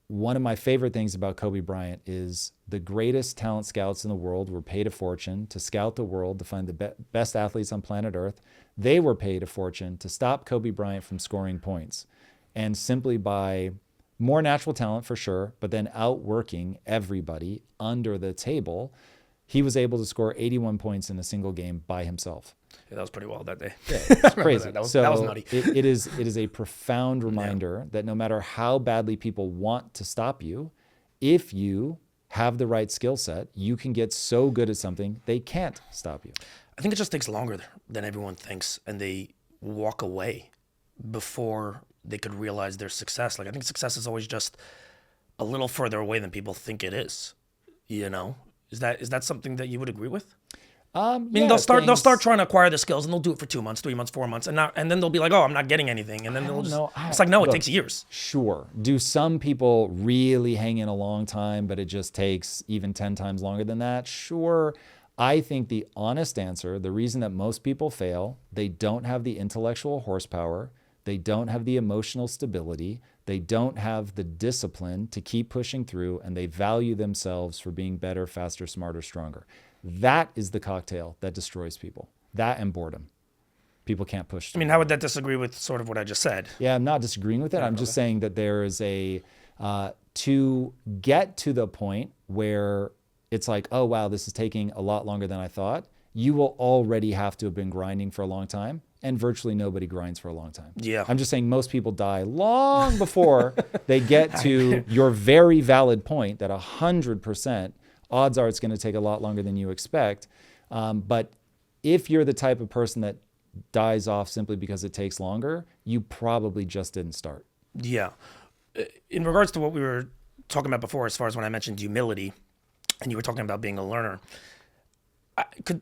one of my favorite things about Kobe Bryant is the greatest talent scouts in the world were paid a fortune to scout the world, to find the best athletes on planet Earth. They were paid a fortune to stop Kobe Bryant from scoring points. And simply by more natural talent for sure, but then outworking everybody under the table. He was able to score 81 points in a single game by himself. Yeah, that was pretty wild that day. Yeah, it's crazy. That was So nutty. it is a profound reminder that no matter how badly people want to stop you, if you have the right skill set, you can get so good at something, they can't stop you. I think it just takes longer than everyone thinks, and they walk away before they could realize their success. Like, I think success is always just a little further away than people think it is. You know, is that something that you would agree with? I mean, they'll start trying to acquire the skills, and they'll do it for 2 months, 3 months, 4 months, and then they'll be like, oh, I'm not getting anything, and then they'll just. It's like, no, it takes years. Sure. Do some people really hang in a long time, but it just takes even 10 times longer than that? Sure. I think the honest answer, the reason that most people fail, they don't have the intellectual horsepower, they don't have the emotional stability, they don't have the discipline to keep pushing through, and they value themselves for being better, faster, smarter, stronger. That is the cocktail that destroys people. That and boredom. People can't push through. I mean, how would that disagree with sort of what I just said? Yeah, I'm not disagreeing with it. I'm just saying that there is to get to the point where it's like, oh, wow, this is taking a lot longer than I thought. You will already have to have been grinding for a long time, and virtually nobody grinds for a long time. Yeah. I'm just saying most people die long before they get to your very valid point that 100% odds are it's going to take a lot longer than you expect. But if you're the type of person that dies off simply because it takes longer, you probably just didn't start. Yeah. In regards to what we were talking about before, as far as when I mentioned humility, and you were talking about being a learner, do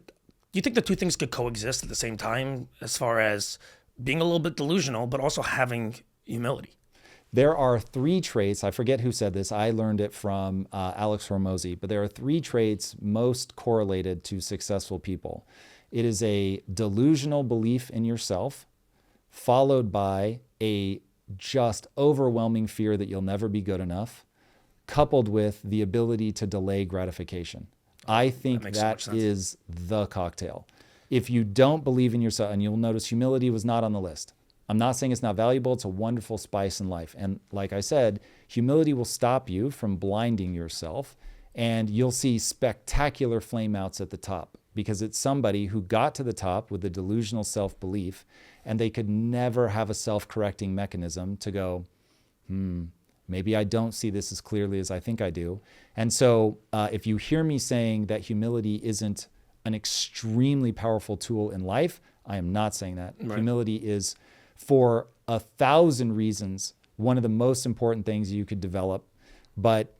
you think the two things could coexist at the same time, as far as being a little bit delusional, but also having humility? There are 3 traits. I forget who said this. I learned it from Alex Hormozy, but there are 3 traits most correlated to successful people. It is a delusional belief in yourself, followed by a just overwhelming fear that you'll never be good enough, coupled with the ability to delay gratification. I think that is the cocktail. If you don't believe in yourself, and you'll notice humility was not on the list. I'm not saying it's not valuable. It's a wonderful spice in life. And like I said, humility will stop you from blinding yourself, and you'll see spectacular flameouts at the top because it's somebody who got to the top with a delusional self-belief, and they could never have a self-correcting mechanism to go, maybe I don't see this as clearly as I think I do. And so if you hear me saying that humility isn't an extremely powerful tool in life, I am not saying that. Right. Humility is, for 1,000 reasons, one of the most important things you could develop. But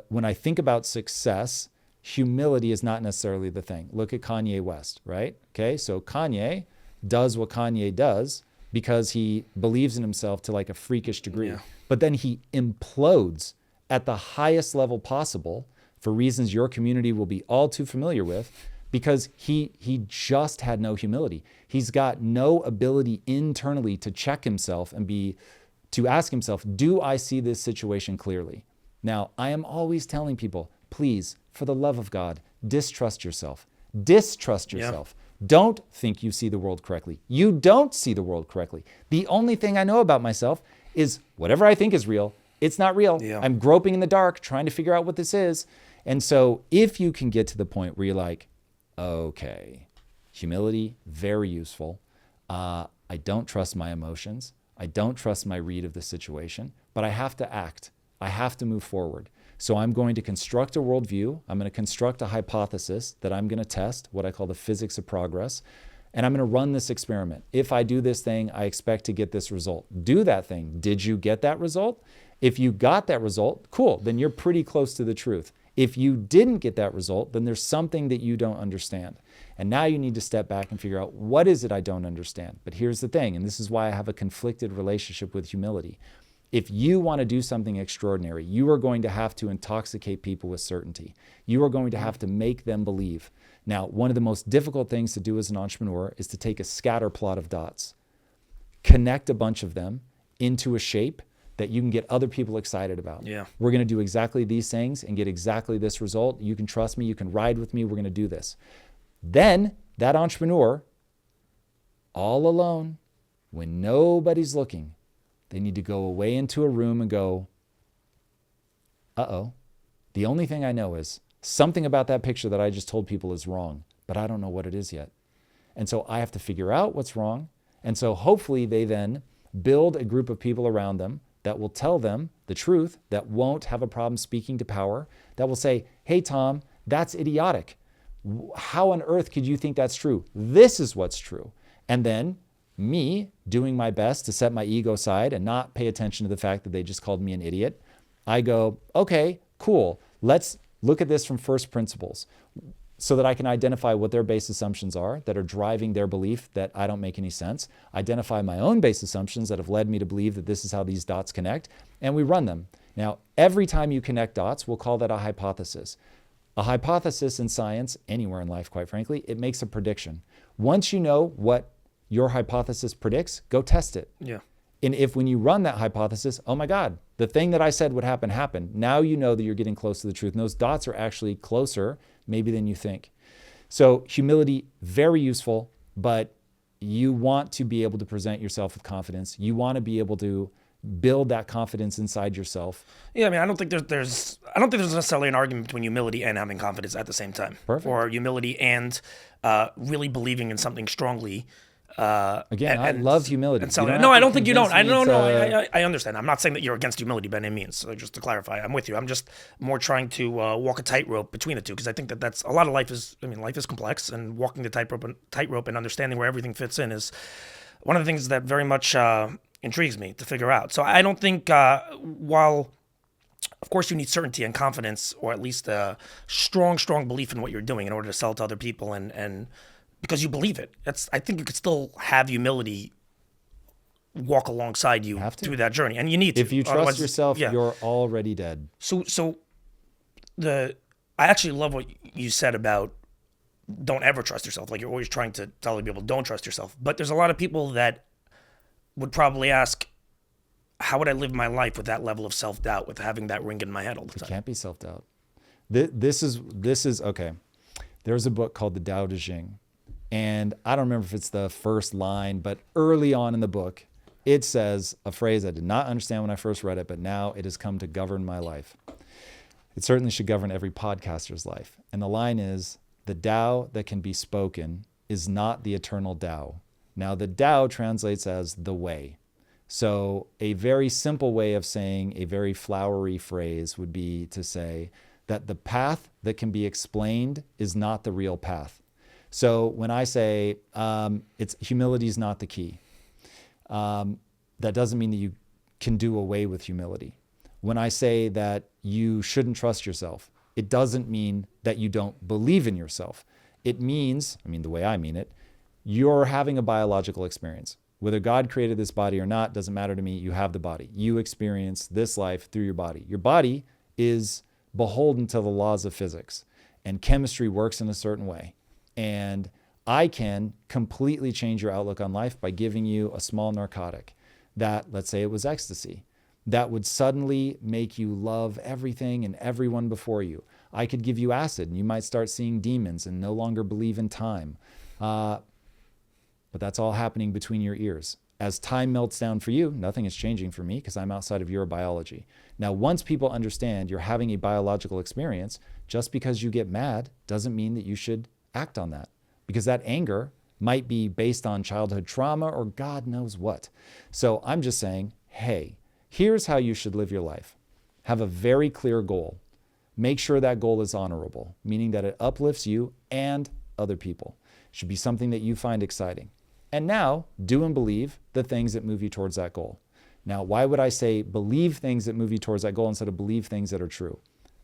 when I think about success, humility is not necessarily the thing. Look at Kanye West, right? Okay, so Kanye does what Kanye does because he believes in himself to like a freakish degree. Yeah. But then he implodes at the highest level possible for reasons your community will be all too familiar with, because he just had no humility. He's got no ability internally to check himself and to ask himself, do I see this situation clearly? Now, I am always telling people, please, for the love of God, distrust yourself. Distrust yourself. Yeah. Don't think you see the world correctly. You don't see the world correctly. The only thing I know about myself is whatever I think is real, it's not real. Yeah. I'm groping in the dark, trying to figure out what this is. And so if you can get to the point where you're like, okay, humility, very useful. I don't trust my emotions. I don't trust my read of the situation, but I have to act. I have to move forward. So I'm going to construct a worldview. I'm going to construct a hypothesis that I'm going to test, what I call the physics of progress. And I'm going to run this experiment. If I do this thing, I expect to get this result. Do that thing. Did you get that result? If you got that result, cool, then you're pretty close to the truth. If you didn't get that result, then there's something that you don't understand. And now you need to step back and figure out, what is it I don't understand? But here's the thing, and this is why I have a conflicted relationship with humility. If you want to do something extraordinary, you are going to have to intoxicate people with certainty. You are going to have to make them believe. Now, one of the most difficult things to do as an entrepreneur is to take a scatter plot of dots, connect a bunch of them into a shape that you can get other people excited about. Yeah. We're going to do exactly these things and get exactly this result. You can trust me. You can ride with me. We're going to do this. Then that entrepreneur, all alone, when nobody's looking, they need to go away into a room and go, the only thing I know is something about that picture that I just told people is wrong, but I don't know what it is yet. And so I have to figure out what's wrong. And so hopefully they then build a group of people around them that will tell them the truth, that won't have a problem speaking to power, that will say, hey, Tom, that's idiotic. How on earth could you think that's true? This is what's true. And then me doing my best to set my ego aside and not pay attention to the fact that they just called me an idiot. I go, okay, cool. Let's look at this from first principles so that I can identify what their base assumptions are that are driving their belief that I don't make any sense, identify my own base assumptions that have led me to believe that this is how these dots connect, and we run them. Now, every time you connect dots, we'll call that a hypothesis. A hypothesis in science, anywhere in life, quite frankly, it makes a prediction. Once you know what your hypothesis predicts, go test it. Yeah. And if when you run that hypothesis, oh my God, the thing that I said would happen happened. Now you know that you're getting close to the truth. And those dots are actually closer maybe than you think. So humility, very useful, but you want to be able to present yourself with confidence. You want to be able to build that confidence inside yourself. Yeah, I mean, I don't think there's necessarily an argument between humility and having confidence at the same time. Perfect. Or humility and really believing in something strongly. Again, I love humility. No, I don't think you don't. I understand. I'm not saying that you're against humility by any means. So just to clarify, I'm with you. I'm just more trying to walk a tightrope between the two, because I think that that's a lot of life is. I mean, life is complex, and walking the tightrope and understanding where everything fits in is one of the things that very much intrigues me to figure out. So I don't think while. Of course, you need certainty and confidence, or at least a strong belief in what you're doing in order to sell to other people, and because you believe it. I think you could still have humility walk alongside you through that journey, and you need to. If you trust yourself, you're already dead. So I actually love what you said about don't ever trust yourself. Like, you're always trying to tell other people don't trust yourself. But there's a lot of people that would probably ask, how would I live my life with that level of self-doubt, with having that ring in my head all the time? It can't be self-doubt. This is okay. There's a book called The Tao Te Ching. And I don't remember if it's the first line, but early on in the book, it says a phrase I did not understand when I first read it, but now it has come to govern my life. It certainly should govern every podcaster's life. And the line is, the Tao that can be spoken is not the eternal Tao. Now, the Tao translates as the way. So a very simple way of saying a very flowery phrase would be to say that the path that can be explained is not the real path. So when I say humility is not the key, that doesn't mean that you can do away with humility. When I say that you shouldn't trust yourself, it doesn't mean that you don't believe in yourself. It means, the way I mean it, you're having a biological experience. Whether God created this body or not, doesn't matter to me. You have the body. You experience this life through your body. Your body is beholden to the laws of physics, and chemistry works in a certain way. And I can completely change your outlook on life by giving you a small narcotic that, let's say it was ecstasy, that would suddenly make you love everything and everyone before you. I could give you acid and you might start seeing demons and no longer believe in time. But that's all happening between your ears. As time melts down for you, nothing is changing for me because I'm outside of your biology. Now, once people understand you're having a biological experience, just because you get mad doesn't mean that you should act on that, because that anger might be based on childhood trauma or God knows what. So I'm just saying, hey, here's how you should live your life. Have a very clear goal. Make sure that goal is honorable, meaning that it uplifts you and other people. It should be something that you find exciting. And now, do and believe the things that move you towards that goal. Now, why would I say believe things that move you towards that goal instead of believe things that are true?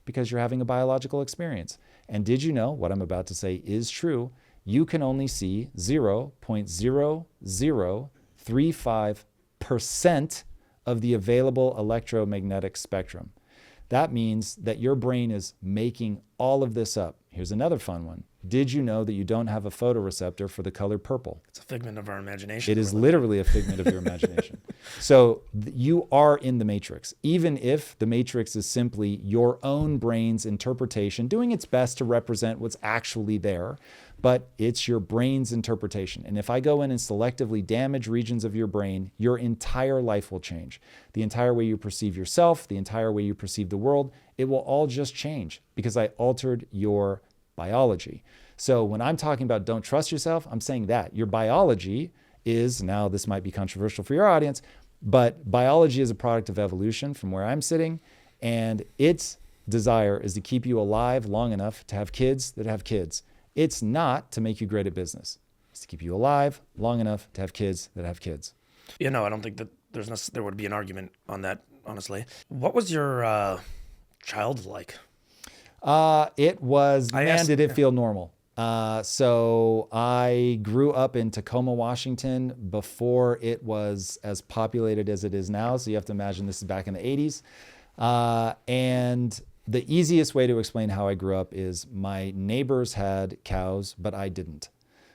Because you're having a biological experience. And did you know what I'm about to say is true? You can only see 0.0035% of the available electromagnetic spectrum. That means that your brain is making all of this up. Here's another fun one. Did you know that you don't have a photoreceptor for the color purple? It's a figment of our imagination. It is literally a figment of your imagination. So you are in the matrix, even if the matrix is simply your own brain's interpretation, doing its best to represent what's actually there, but it's your brain's interpretation. And if I go in and selectively damage regions of your brain, your entire life will change. The entire way you perceive yourself, the entire way you perceive the world, it will all just change because I altered your biology. So when I'm talking about don't trust yourself, I'm saying that your biology is, now this might be controversial for your audience, but biology is a product of evolution from where I'm sitting, and its desire is to keep you alive long enough to have kids that have kids. It's not to make you great at business. It's to keep you alive long enough to have kids that have kids. Yeah, no, I don't think that there would be an argument on that, honestly. What was your child like? It was, did it feel normal? So I grew up in Tacoma, Washington before it was as populated as it is now. So you have to imagine this is back in the 80s. And the easiest way to explain how I grew up is my neighbors had cows, but I didn't.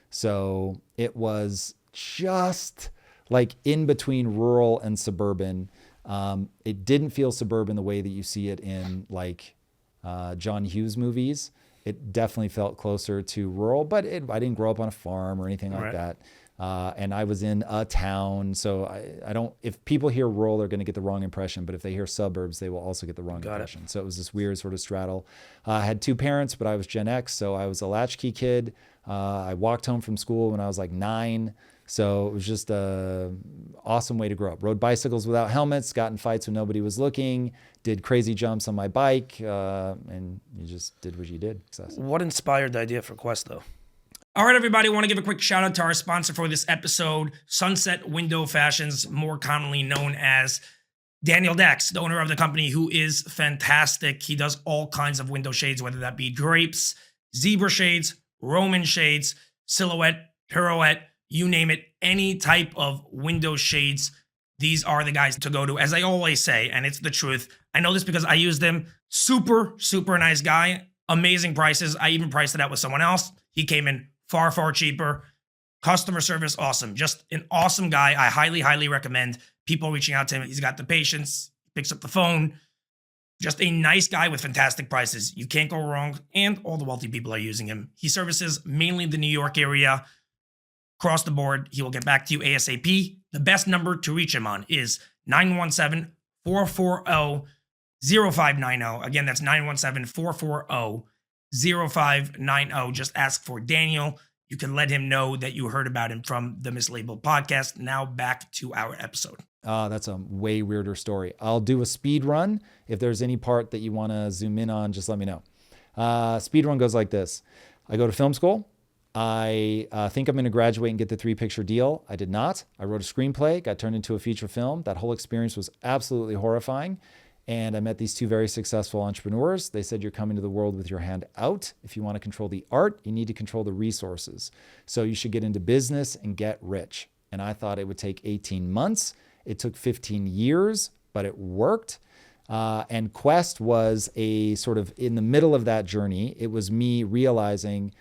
So it was just like in between rural and suburban. It didn't feel suburban the way that you see it in like John Hughes movies. It definitely felt closer to rural, but I didn't grow up on a farm or anything like that. And I was in a town. So I don't, if people hear rural, they're going to get the wrong impression, but if they hear suburbs, they will also get the wrong impression. So it was this weird sort of straddle. I had two parents, but I was Gen X. So I was a latchkey kid. I walked home from school when I was like 9. So it was just an awesome way to grow up. Rode bicycles without helmets, got in fights when nobody was looking, did crazy jumps on my bike, and you just did what you did. Success. What inspired the idea for Quest, though? All right, everybody, I want to give a quick shout out to our sponsor for this episode, Sunset Window Fashions, more commonly known as Daniel Dax, the owner of the company, who is fantastic. He does all kinds of window shades, whether that be drapes, zebra shades, Roman shades, silhouette, pirouette, you name it, any type of window shades. These are the guys to go to, as I always say, and it's the truth. I know this because I use them. Super, super nice guy. Amazing prices. I even priced it out with someone else. He came in far, far cheaper. Customer service, awesome. Just an awesome guy. I highly, highly recommend people reaching out to him. He's got the patience, picks up the phone. Just a nice guy with fantastic prices. You can't go wrong, and all the wealthy people are using him. He services mainly the New York area. Across the board, he will get back to you ASAP. The best number to reach him on is 917-440-0590. Again, that's 917-440-0590. Just ask for Daniel. You can let him know that you heard about him from the Mislaibeled podcast. Now back to our episode. That's a way weirder story. I'll do a speed run. If there's any part that you want to zoom in on, just let me know. Speed run goes like this. I go to film school. I think I'm going to graduate and get the 3-picture deal. I did not. I wrote a screenplay, got turned into a feature film. That whole experience was absolutely horrifying. And I met these two very successful entrepreneurs. They said, you're coming to the world with your hand out. If you want to control the art, you need to control the resources. So you should get into business and get rich. And I thought it would take 18 months. It took 15 years, but it worked. And Quest was a sort of in the middle of that journey. It was me realizing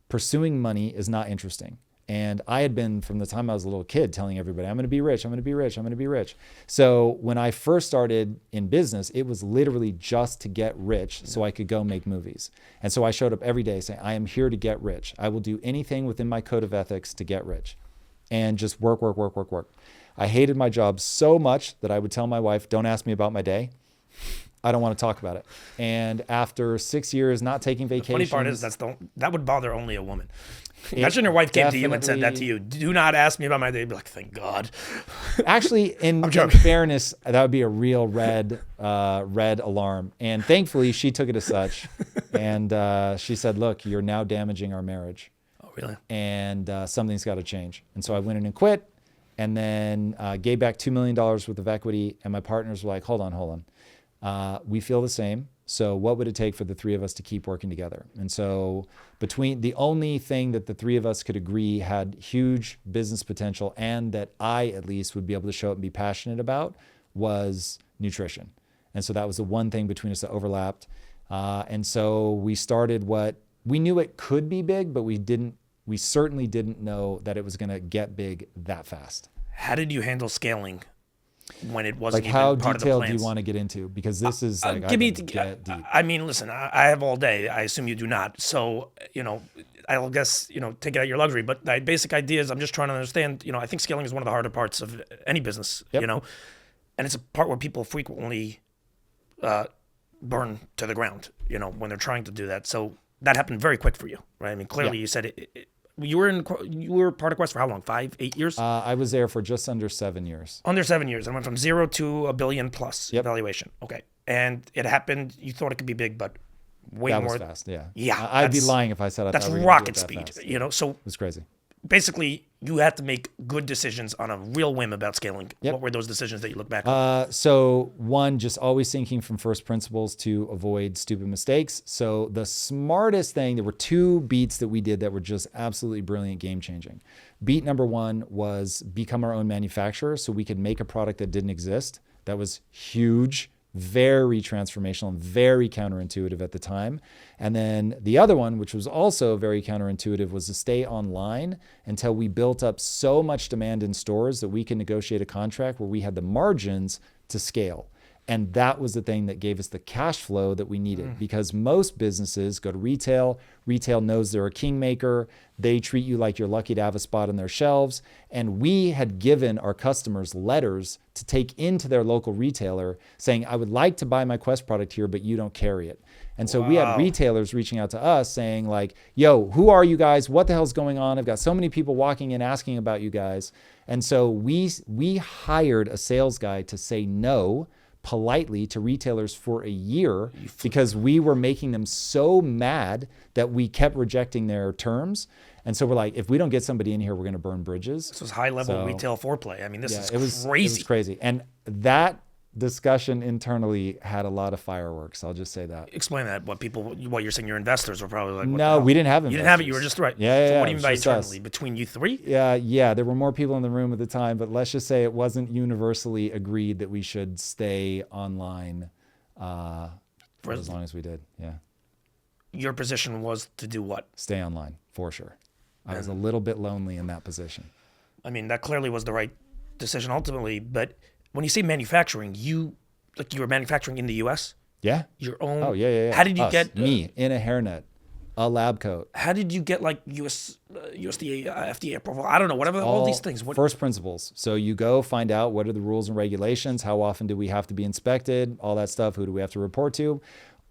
pursuing money is not interesting. And I had been, from the time I was a little kid, telling everybody, I'm going to be rich, I'm going to be rich, I'm going to be rich. So when I first started in business, it was literally just to get rich so I could go make movies. And so I showed up every day saying, I am here to get rich. I will do anything within my code of ethics to get rich. And just work. I hated my job so much that I would tell my wife, don't ask me about my day. I don't want to talk about it. And after 6 years not taking vacations. The funny part is that would bother only a woman. Imagine your wife came to you and said that to you. Do not ask me about my day. You'd be like, thank God. Actually, in fairness, that would be a real red alarm. And thankfully, she took it as such. And she said, look, you're now damaging our marriage. Oh, really? And something's got to change. And so I went in and quit, and then gave back $2 million worth of equity. And my partners were like, hold on. We feel the same. So what would it take for the three of us to keep working together? And so between the only thing that the three of us could agree had huge business potential and that I at least would be able to show up and be passionate about was nutrition. And so that was the one thing between us that overlapped. And so we started what we knew it could be big, but we certainly didn't know that it was going to get big that fast. How did you handle scaling when it wasn't Like, how even part detailed of the do you plans? want to get into? Because this is like, get deep. I mean, listen, I have all day. I assume you do not. So, I'll guess, take it at your luxury. But the basic idea is I'm just trying to understand, I think scaling is one of the harder parts of any business, and it's a part where people frequently burn to the ground, when they're trying to do that. So that happened very quick for you, right? I mean, clearly you said you were part of Quest for how long? 5, 8 years? I was there for just under 7 years. Under 7 years. I went from 0 to $1 billion plus valuation. Okay. And it happened, you thought it could be big, but way that more. Was fast, yeah. Yeah. I'd be lying if I said I that's thought we were gonna do rocket it that speed, fast. So It was crazy. basically you had to make good decisions on a real whim about scaling. Yep. What were those decisions that you look back on? So one, just always thinking from first principles to avoid stupid mistakes. So the smartest thing, there were 2 beats that we did that were just absolutely brilliant, game changing. Beat number 1 was become our own manufacturer so we could make a product that didn't exist. That was huge, very transformational and very counterintuitive at the time. And then the other one, which was also very counterintuitive, was to stay online until we built up so much demand in stores that we can negotiate a contract where we had the margins to scale. And that was the thing that gave us the cash flow that we needed, because most businesses go to retail. Retail knows they're a kingmaker. They treat you like you're lucky to have a spot on their shelves. And we had given our customers letters to take into their local retailer saying, I would like to buy my Quest product here, but you don't carry it. And so we had retailers reaching out to us saying like, yo, who are you guys? What the hell's going on? I've got so many people walking in asking about you guys. And so we hired a sales guy to say no politely to retailers for a year because we were making them so mad that we kept rejecting their terms. And so we're like, if we don't get somebody in here, we're going to burn bridges. This was high-level retail foreplay. I mean, this is it crazy. was crazy. And that discussion internally had a lot of fireworks. I'll just say that. Explain that. What you're saying, your investors were probably like, what the No, hell? we didn't have investors. You didn't have it. You were just right. Yeah. So what do you mean by it was just internally? Between you 3? Yeah. There were more people in the room at the time, but let's just say it wasn't universally agreed that we should stay online for as long as we did. Yeah. Your position was to do what? Stay online, for sure. I was a little bit lonely in that position. I mean, that clearly was the right decision ultimately. But when you say manufacturing, you were manufacturing in the U.S.? Yeah. Your own? Oh, yeah. How did you get... Me, in a hairnet, a lab coat. How did you get like USDA, FDA approval? I don't know, whatever, all these things. First principles. So you go find out what are the rules and regulations, how often do we have to be inspected, all that stuff, who do we have to report to?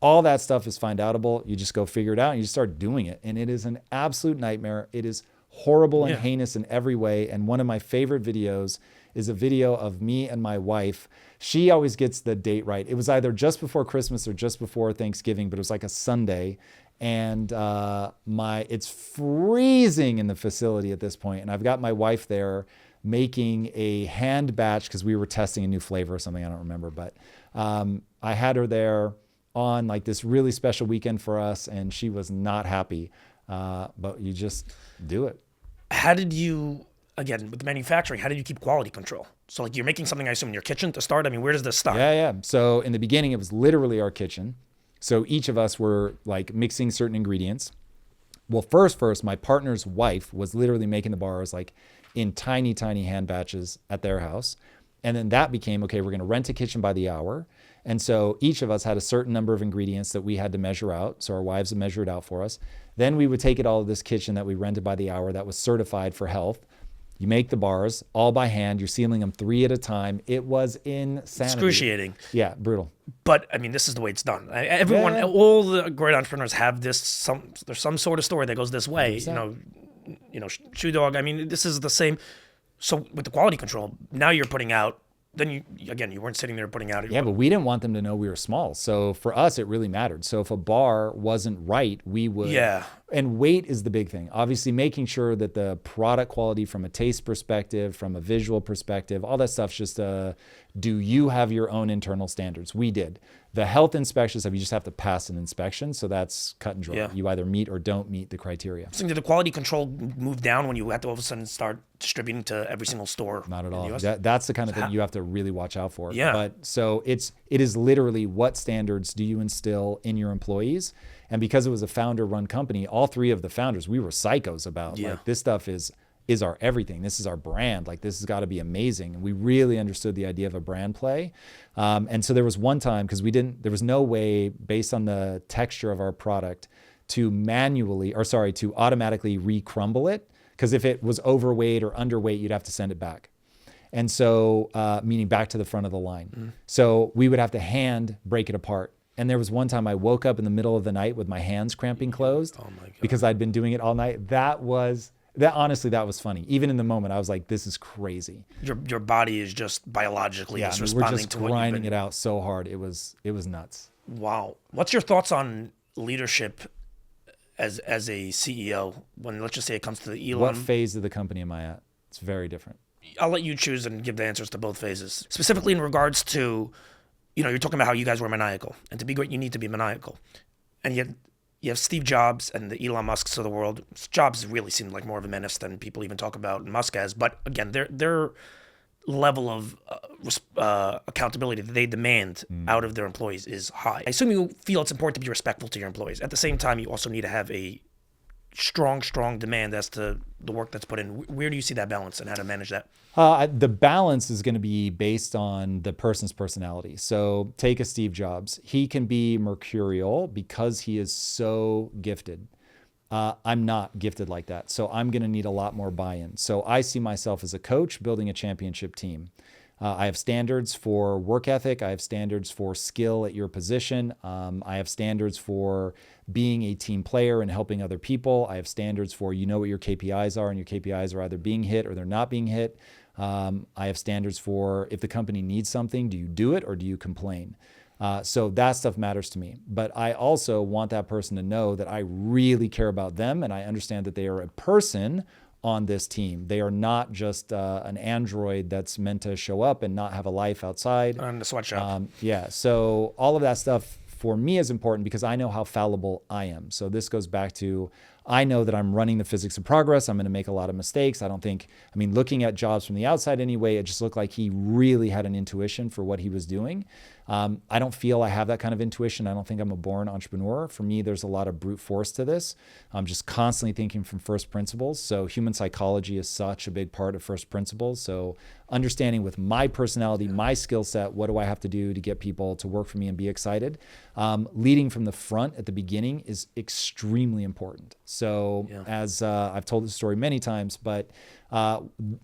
All that stuff is find outable. You just go figure it out and you start doing it. And it is an absolute nightmare. It is horrible and heinous in every way. And one of my favorite videos is a video of me and my wife. She always gets the date right. It was either just before Christmas or just before Thanksgiving, but it was like a Sunday. And it's freezing in the facility at this point. And I've got my wife there making a hand batch because we were testing a new flavor or something. I don't remember, but I had her there on like this really special weekend for us, and she was not happy. But you just do it. How did you, again, with the manufacturing, how did you keep quality control? So like you're making something, I assume, in your kitchen to start? I mean, where does this start? Yeah. So in the beginning, it was literally our kitchen. So each of us were like mixing certain ingredients. Well, first, my partner's wife was literally making the bars like in tiny, tiny hand batches at their house. And then that became, okay, we're going to rent a kitchen by the hour. And so each of us had a certain number of ingredients that we had to measure out. So our wives would measure it out for us. Then we would take it all to this kitchen that we rented by the hour that was certified for health. You make the bars all by hand. You're sealing them 3 at a time. It was insanity. Excruciating. Yeah, brutal. But I mean, this is the way it's done. Everyone, all the great entrepreneurs have this. There's some sort of story that goes this way. 100%. You know, Shoe Dog. I mean, this is the same. So with the quality control, now you're putting out. Then you weren't sitting there putting out. Yeah, but we didn't want them to know we were small. So for us, it really mattered. So if a bar wasn't right, we would And weight is the big thing. Obviously, making sure that the product quality from a taste perspective, from a visual perspective, all that stuff's just, do you have your own internal standards? We did. The health inspections, you just have to pass an inspection. So that's cut and dry. Yeah. You either meet or don't meet the criteria. So did the quality control move down when you had to all of a sudden start distributing to every single store? Not at all. in the US? That's the kind of thing you have to really watch out for. Yeah. But so it is literally, what standards do you instill in your employees? And because it was a founder-run company, all three of the founders, we were psychos about like, this stuff is our everything. This is our brand. Like, this has got to be amazing. And we really understood the idea of a brand play. And so there was one time, because there was no way, based on the texture of our product, to automatically re-crumble it. Because if it was overweight or underweight, you'd have to send it back. And so, meaning back to the front of the line. So we would have to hand break it apart. And there was one time I woke up in the middle of the night with my hands cramping closed because I'd been doing it all night. Honestly, that was funny. Even in the moment, I was like, this is crazy. Your body is just biologically responding we're just to what grinding it out so hard. It was nuts. Wow. What's your thoughts on leadership as a CEO when, let's just say, it comes to the Elon? What phase of the company am I at? It's very different. I'll let you choose and give the answers to both phases. Specifically in regards to, you're talking about how you guys were maniacal, and to be great, you need to be maniacal. And yet you have Steve Jobs and the Elon Musks of the world. Jobs really seemed like more of a menace than people even talk about Musk as. But again, their level of accountability that they demand out of their employees is high. I assume you feel it's important to be respectful to your employees. At the same time, you also need to have a strong demand as to the work that's put in. Where do you see that balance and how to manage that? The balance is going to be based on the person's personality. So take a Steve Jobs. He can be mercurial because he is so gifted. I'm not gifted like that. So I'm going to need a lot more buy-in. So I see myself as a coach building a championship team. I have standards for work ethic. I have standards for skill at your position. I have standards for being a team player and helping other people. I have standards for, what your KPIs are, and your KPIs are either being hit or they're not being hit. I have standards for, if the company needs something, do you do it or do you complain? So that stuff matters to me. But I also want that person to know that I really care about them and I understand that they are a person on this team. They are not just an android that's meant to show up and not have a life outside. On the sweatshop. So all of that stuff for me is important because I know how fallible I am. So this goes back to, I know that I'm running the physics of progress. I'm going to make a lot of mistakes. Looking at Jobs from the outside anyway, it just looked like he really had an intuition for what he was doing. I don't feel I have that kind of intuition. I don't think I'm a born entrepreneur. For me, there's a lot of brute force to this. I'm just constantly thinking from first principles. So human psychology is such a big part of first principles. So understanding with my personality, my skill set, what do I have to do to get people to work for me and be excited? Leading from the front at the beginning is extremely important. So as I've told this story many times, but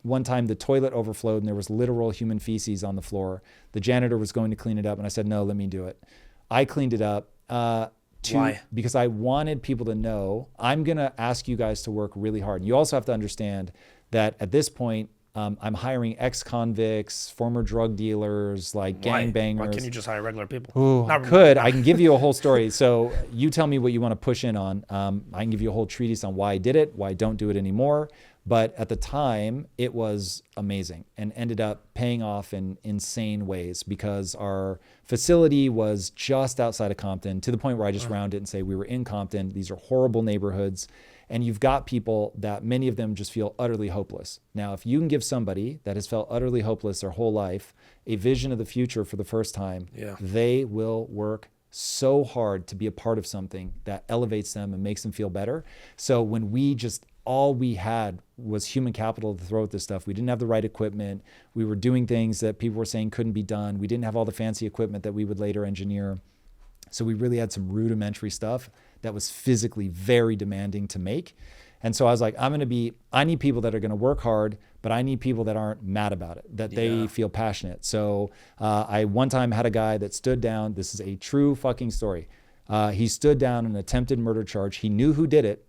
one time the toilet overflowed and there was literal human feces on the floor. The janitor was going to clean it up and I said, no, let me do it. I cleaned it up. Why? Because I wanted people to know I'm going to ask you guys to work really hard. And you also have to understand that at this point, I'm hiring ex-convicts, former drug dealers, like gangbangers. Why can't you just hire regular people? Ooh, I could. I can give you a whole story. So you tell me what you want to push in on. I can give you a whole treatise on why I did it, why I don't do it anymore. But at the time, it was amazing and ended up paying off in insane ways because our facility was just outside of Compton, to the point where I just round it and say we were in Compton. These are horrible neighborhoods. And you've got people that many of them just feel utterly hopeless. Now, if you can give somebody that has felt utterly hopeless their whole life a vision of the future for the first time, they will work so hard to be a part of something that elevates them and makes them feel better. So when all we had was human capital to throw at this stuff. We didn't have the right equipment. We were doing things that people were saying couldn't be done. We didn't have all the fancy equipment that we would later engineer. So we really had some rudimentary stuff that was physically very demanding to make. And so I was like, I need people that are going to work hard, but I need people that aren't mad about it, that they feel passionate. So I one time had a guy that stood down. This is a true fucking story. He stood down an attempted murder charge. He knew who did it,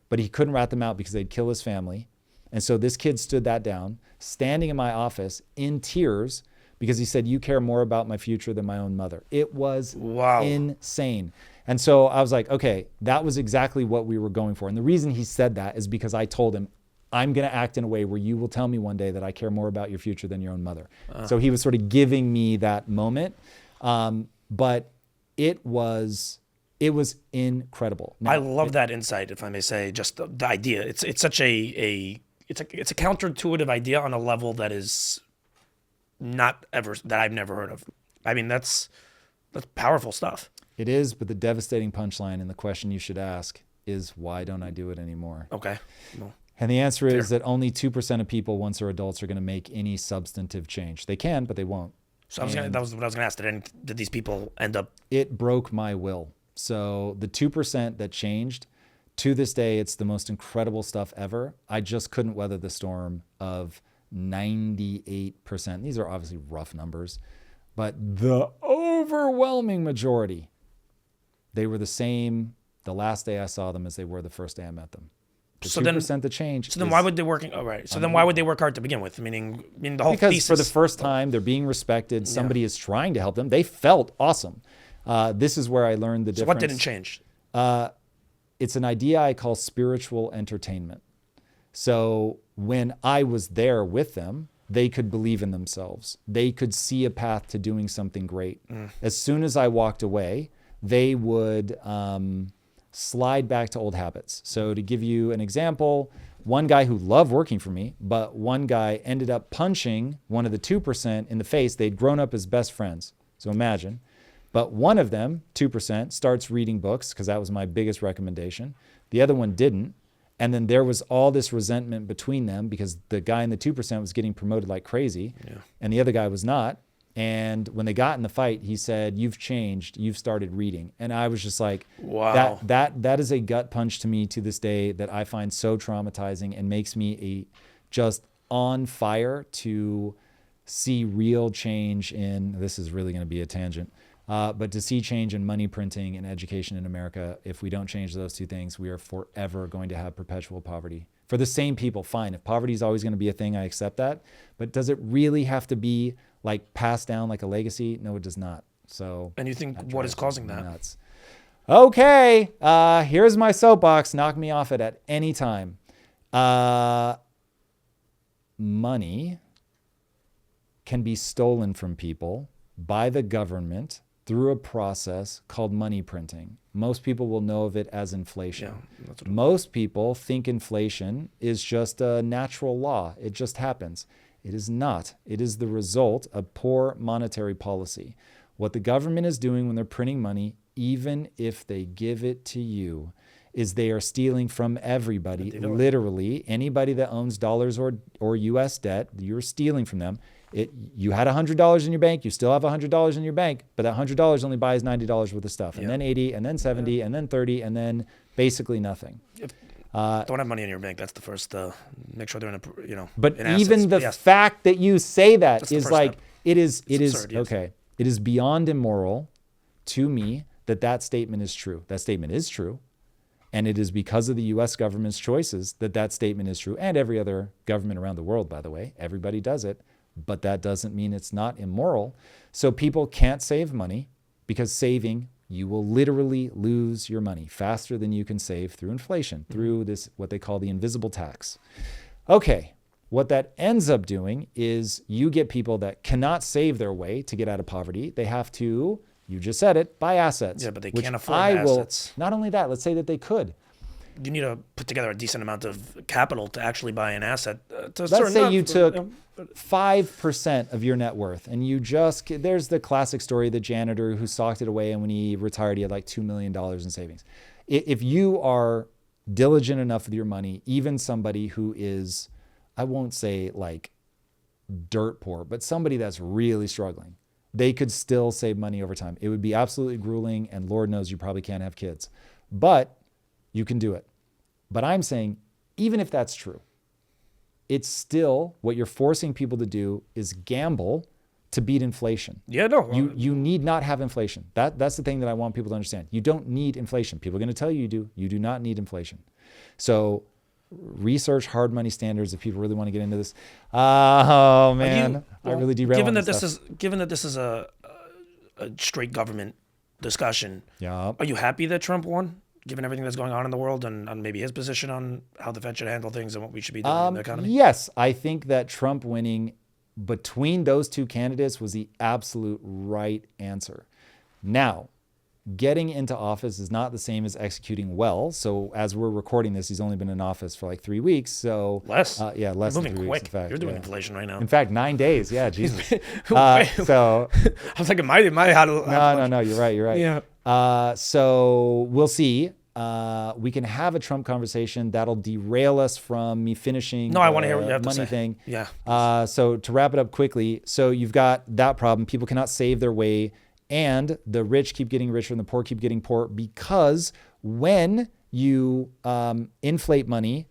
but he couldn't rat them out because they'd kill his family. And so this kid stood that down, standing in my office in tears, because he said, you care more about my future than my own mother. It was Wow. insane. And so I was like, okay, that was exactly what we were going for. And the reason he said that is because I told him, I'm going to act in a way where you will tell me one day that I care more about your future than your own mother. So he was sort of giving me that moment. But it was incredible. Now, I love that insight, if I may say, just the idea. It's such it's a counterintuitive idea on a level that is that I've never heard of. I mean, that's powerful stuff. It is, but the devastating punchline and the question you should ask is, why don't I do it anymore? Okay. Well, And the answer is that only 2% of people, once they're adults, are going to make any substantive change. They can, but they won't. so that was what I was going to ask. Did these people end up? It broke my will. So the 2% that changed, to this day, it's the most incredible stuff ever. I just couldn't weather the storm of 98%. These are obviously rough numbers, but the overwhelming majority, they were the same the last day I saw them as they were the first day I met them. The 2% that changed. So then why would they work? Oh, right. So then why would they work hard to begin with? Meaning the whole because thesis. for the first time, they're being respected. Somebody is trying to help them. They felt awesome. This is where I learned the difference. What didn't change? It's an idea I call spiritual entertainment. So when I was there with them, they could believe in themselves. They could see a path to doing something great. As soon as I walked away, they would slide back to old habits. So to give you an example, one guy who loved working for me, but one guy ended up punching one of the 2% in the face. They'd grown up as best friends. So imagine. But one of them, 2%, starts reading books, because that was my biggest recommendation. The other one didn't. And then there was all this resentment between them because the guy in the 2% was getting promoted like crazy, and the other guy was not. And when they got in the fight, he said, "You've changed. You've started reading." And I was just like, wow. That is a gut punch to me to this day that I find so traumatizing and makes me just on fire to see real change in, this is really going to be a tangent, but to see change in money printing and education in America. If we don't change those two things, we are forever going to have perpetual poverty. For the same people, fine. If poverty is always going to be a thing, I accept that. But does it really have to be like passed down like a legacy? No, it does not. So. And you think what is causing that? Nuts. Okay, here's my soapbox. Knock me off it at any time. Money can be stolen from people by the government through a process called money printing. Most people will know of it as inflation. Most people think inflation is just a natural law. It just happens. It is not. It is the result of poor monetary policy. What the government is doing when they're printing money, even if they give it to you, is they are stealing from everybody. Literally, anybody that owns dollars or US debt, you're stealing from them. You had $100 in your bank, you still have $100 in your bank, but that $100 only buys $90 worth of stuff, and then 80, and then 70, and then 30, and then basically nothing. Don't have money in your bank. That's the first. Make sure they're in a But in even assets. the fact that you say that That's the is first like step. it is absurd, yes. okay. It is beyond immoral to me that statement is true. That statement is true. And it is because of the U.S. government's choices that statement is true. And every other government around the world, by the way. Everybody does it. But that doesn't mean it's not immoral. So people can't save money because saving, you will literally lose your money faster than you can save through inflation, through this, what they call the invisible tax. Okay, what that ends up doing is you get people that cannot save their way to get out of poverty. They have to, you just said it, buy assets. Yeah, but they which can't afford I will, assets. not only that, let's say that they could. You need to put together a decent amount of capital to actually buy an asset. Let's say you took 5% of your net worth and you there's the classic story of the janitor who socked it away, and when he retired, he had like $2 million in savings. If you are diligent enough with your money, even somebody who is, I won't say like dirt poor, but somebody that's really struggling, they could still save money over time. It would be absolutely grueling, and Lord knows you probably can't have kids, but you can do it. But I'm saying, even if that's true, it's still what you're forcing people to do is gamble to beat inflation. Yeah, no. You need not have inflation. That's the thing that I want people to understand. You don't need inflation. People are going to tell you you do. You do not need inflation. So research hard money standards if people really want to get into this. Oh man, I really derailed. Given that this is a straight government discussion, yeah, are you happy that Trump won? Given everything that's going on in the world and maybe his position on how the Fed should handle things and what we should be doing in the economy? Yes, I think that Trump winning between those two candidates was the absolute right answer. Now, getting into office is not the same as executing well. So as we're recording this, he's only been in office for like 3 weeks. So less, less You're than 3 moving weeks. quick. In fact, You're doing inflation right now. In fact, 9 days. Yeah, Jesus. So I was like, am I how to? no. You're right. Yeah. So we'll see. We can have a Trump conversation that'll derail us from me finishing. No, I want to hear what you have to say. Money thing. Yeah. So to wrap it up quickly, so you've got that problem. People cannot save their way, and the rich keep getting richer and the poor keep getting poor because when you inflate money,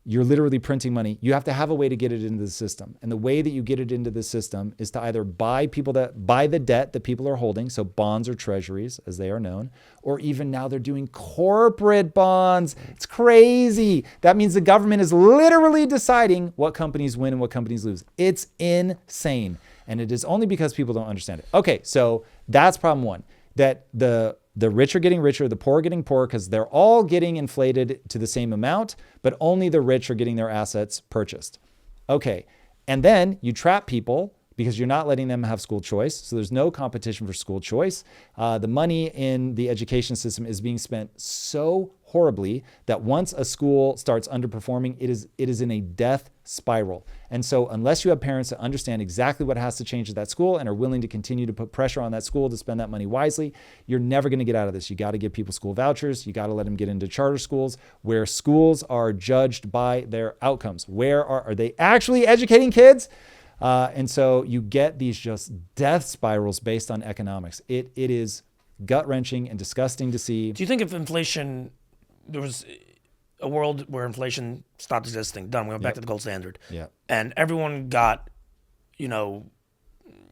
you're literally printing money. You have to have a way to get it into the system. And the way that you get it into the system is to either buy the debt that people are holding, so bonds or treasuries as they are known, or even now they're doing corporate bonds. It's crazy. That means the government is literally deciding what companies win and what companies lose. It's insane. And it is only because people don't understand it. Okay, so that's problem one, that the rich are getting richer, the poor are getting poorer because they're all getting inflated to the same amount, but only the rich are getting their assets purchased. Okay, and then you trap people because you're not letting them have school choice. So there's no competition for school choice. The money in the education system is being spent so horribly that once a school starts underperforming, it is in a death spiral. And so unless you have parents that understand exactly what has to change at that school and are willing to continue to put pressure on that school to spend that money wisely, you're never going to get out of this. You got to give people school vouchers. You got to let them get into charter schools where schools are judged by their outcomes. Where are they actually educating kids? And so you get these just death spirals based on economics. It is gut-wrenching and disgusting to see. Do you think if there was a world where inflation stopped existing, done, we went back to the gold standard, and everyone got, you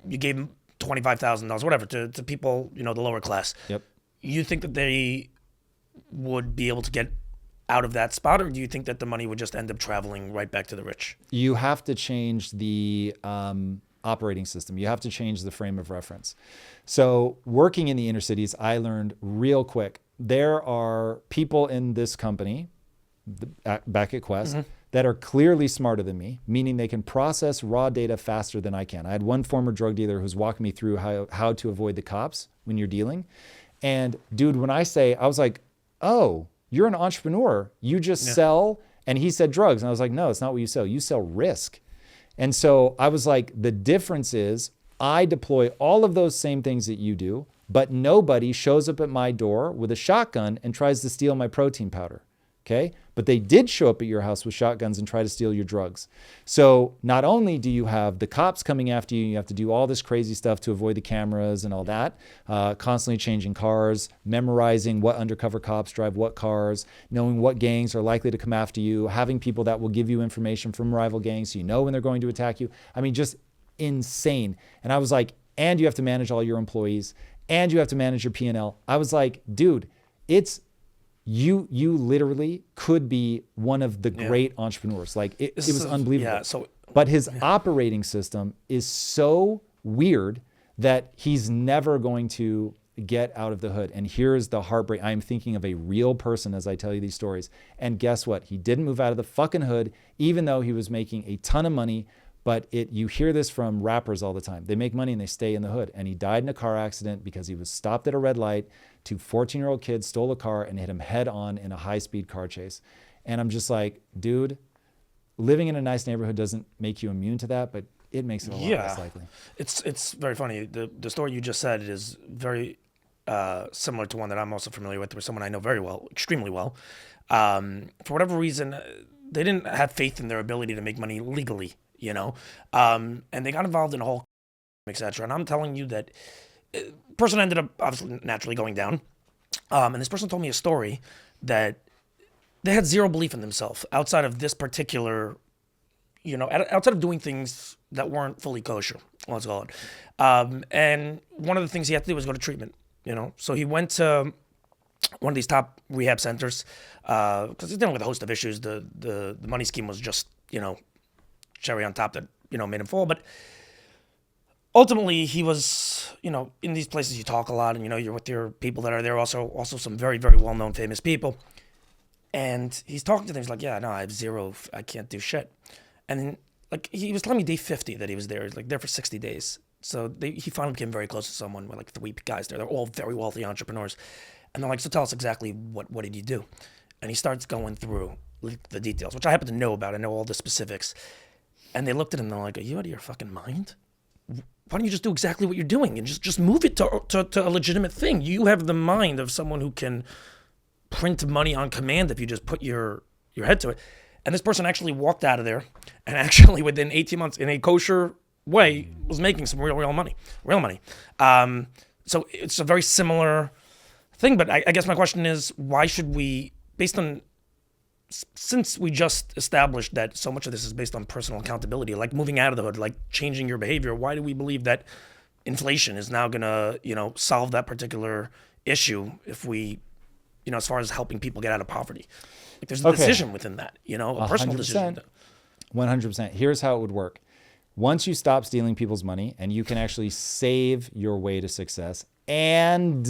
gave them $25,000, whatever, to people, the lower class. Yep. You think that they would be able to get out of that spot, or do you think that the money would just end up traveling right back to the rich? You have to change the operating system. You have to change the frame of reference. So working in the inner cities, I learned real quick, there are people in this company, back at Quest, that are clearly smarter than me, meaning they can process raw data faster than I can. I had one former drug dealer who's walking me through how to avoid the cops when you're dealing. And dude, when I was like, oh, you're an entrepreneur. You just sell. And he said drugs. And I was like, no, it's not what you sell. You sell risk. And so I was like, the difference is I deploy all of those same things that you do, but nobody shows up at my door with a shotgun and tries to steal my protein powder. Okay. But they did show up at your house with shotguns and try to steal your drugs. So not only do you have the cops coming after you, you have to do all this crazy stuff to avoid the cameras and all that, constantly changing cars, memorizing what undercover cops drive what cars, knowing what gangs are likely to come after you, having people that will give you information from rival gangs so you know when they're going to attack you. I mean, just insane. And I was like, and you have to manage all your employees and you have to manage your P&L. I was like, dude, you literally could be one of the great entrepreneurs. Like it was unbelievable. But his operating system is so weird that he's never going to get out of the hood. And here's the heartbreak. I am thinking of a real person as I tell you these stories. And guess what? He didn't move out of the fucking hood, even though he was making a ton of money. But you hear this from rappers all the time. They make money and they stay in the hood. And he died in a car accident because he was stopped at a red light. Two 14-year-old kids stole a car and hit him head on in a high-speed car chase. And I'm just like, dude, living in a nice neighborhood doesn't make you immune to that, but it makes it a lot less likely. It's very funny. The story you just said is very similar to one that I'm also familiar with someone I know very well, extremely well. For whatever reason, they didn't have faith in their ability to make money legally. And they got involved in a whole etc. And I'm telling you that person ended up obviously naturally going down. And this person told me a story that they had zero belief in themselves outside of this particular, outside of doing things that weren't fully kosher, let's call it. And one of the things he had to do was go to treatment, So he went to one of these top rehab centers, because he's dealing with a host of issues. The money scheme was just, cherry on top that, made him fall. But ultimately, he was, in these places you talk a lot, and, you're with your people that are there, also some very, very well-known famous people. And he's talking to them. He's like, yeah, no, I have zero. I can't do shit. And then, he was telling me day 50 that he was there. He's there for 60 days. So he finally became very close to someone with 3 guys there. They're all very wealthy entrepreneurs. And they're like, so tell us exactly what did you do? And he starts going through the details, which I happen to know about. I know all the specifics. And they looked at him and they're like, are you out of your fucking mind? Why don't you just do exactly what you're doing and just move it to a legitimate thing? You have the mind of someone who can print money on command if you just put your head to it. And this person actually walked out of there and actually within 18 months in a kosher way was making some real money. So it's a very similar thing. But I guess my question is, why should we, since we just established that so much of this is based on personal accountability, like moving out of the hood, like changing your behavior, why do we believe that inflation is now going to, solve that particular issue if we, as far as helping people get out of poverty? There's a decision within that, a personal decision. 100%. Here's how it would work. Once you stop stealing people's money and you can actually save your way to success and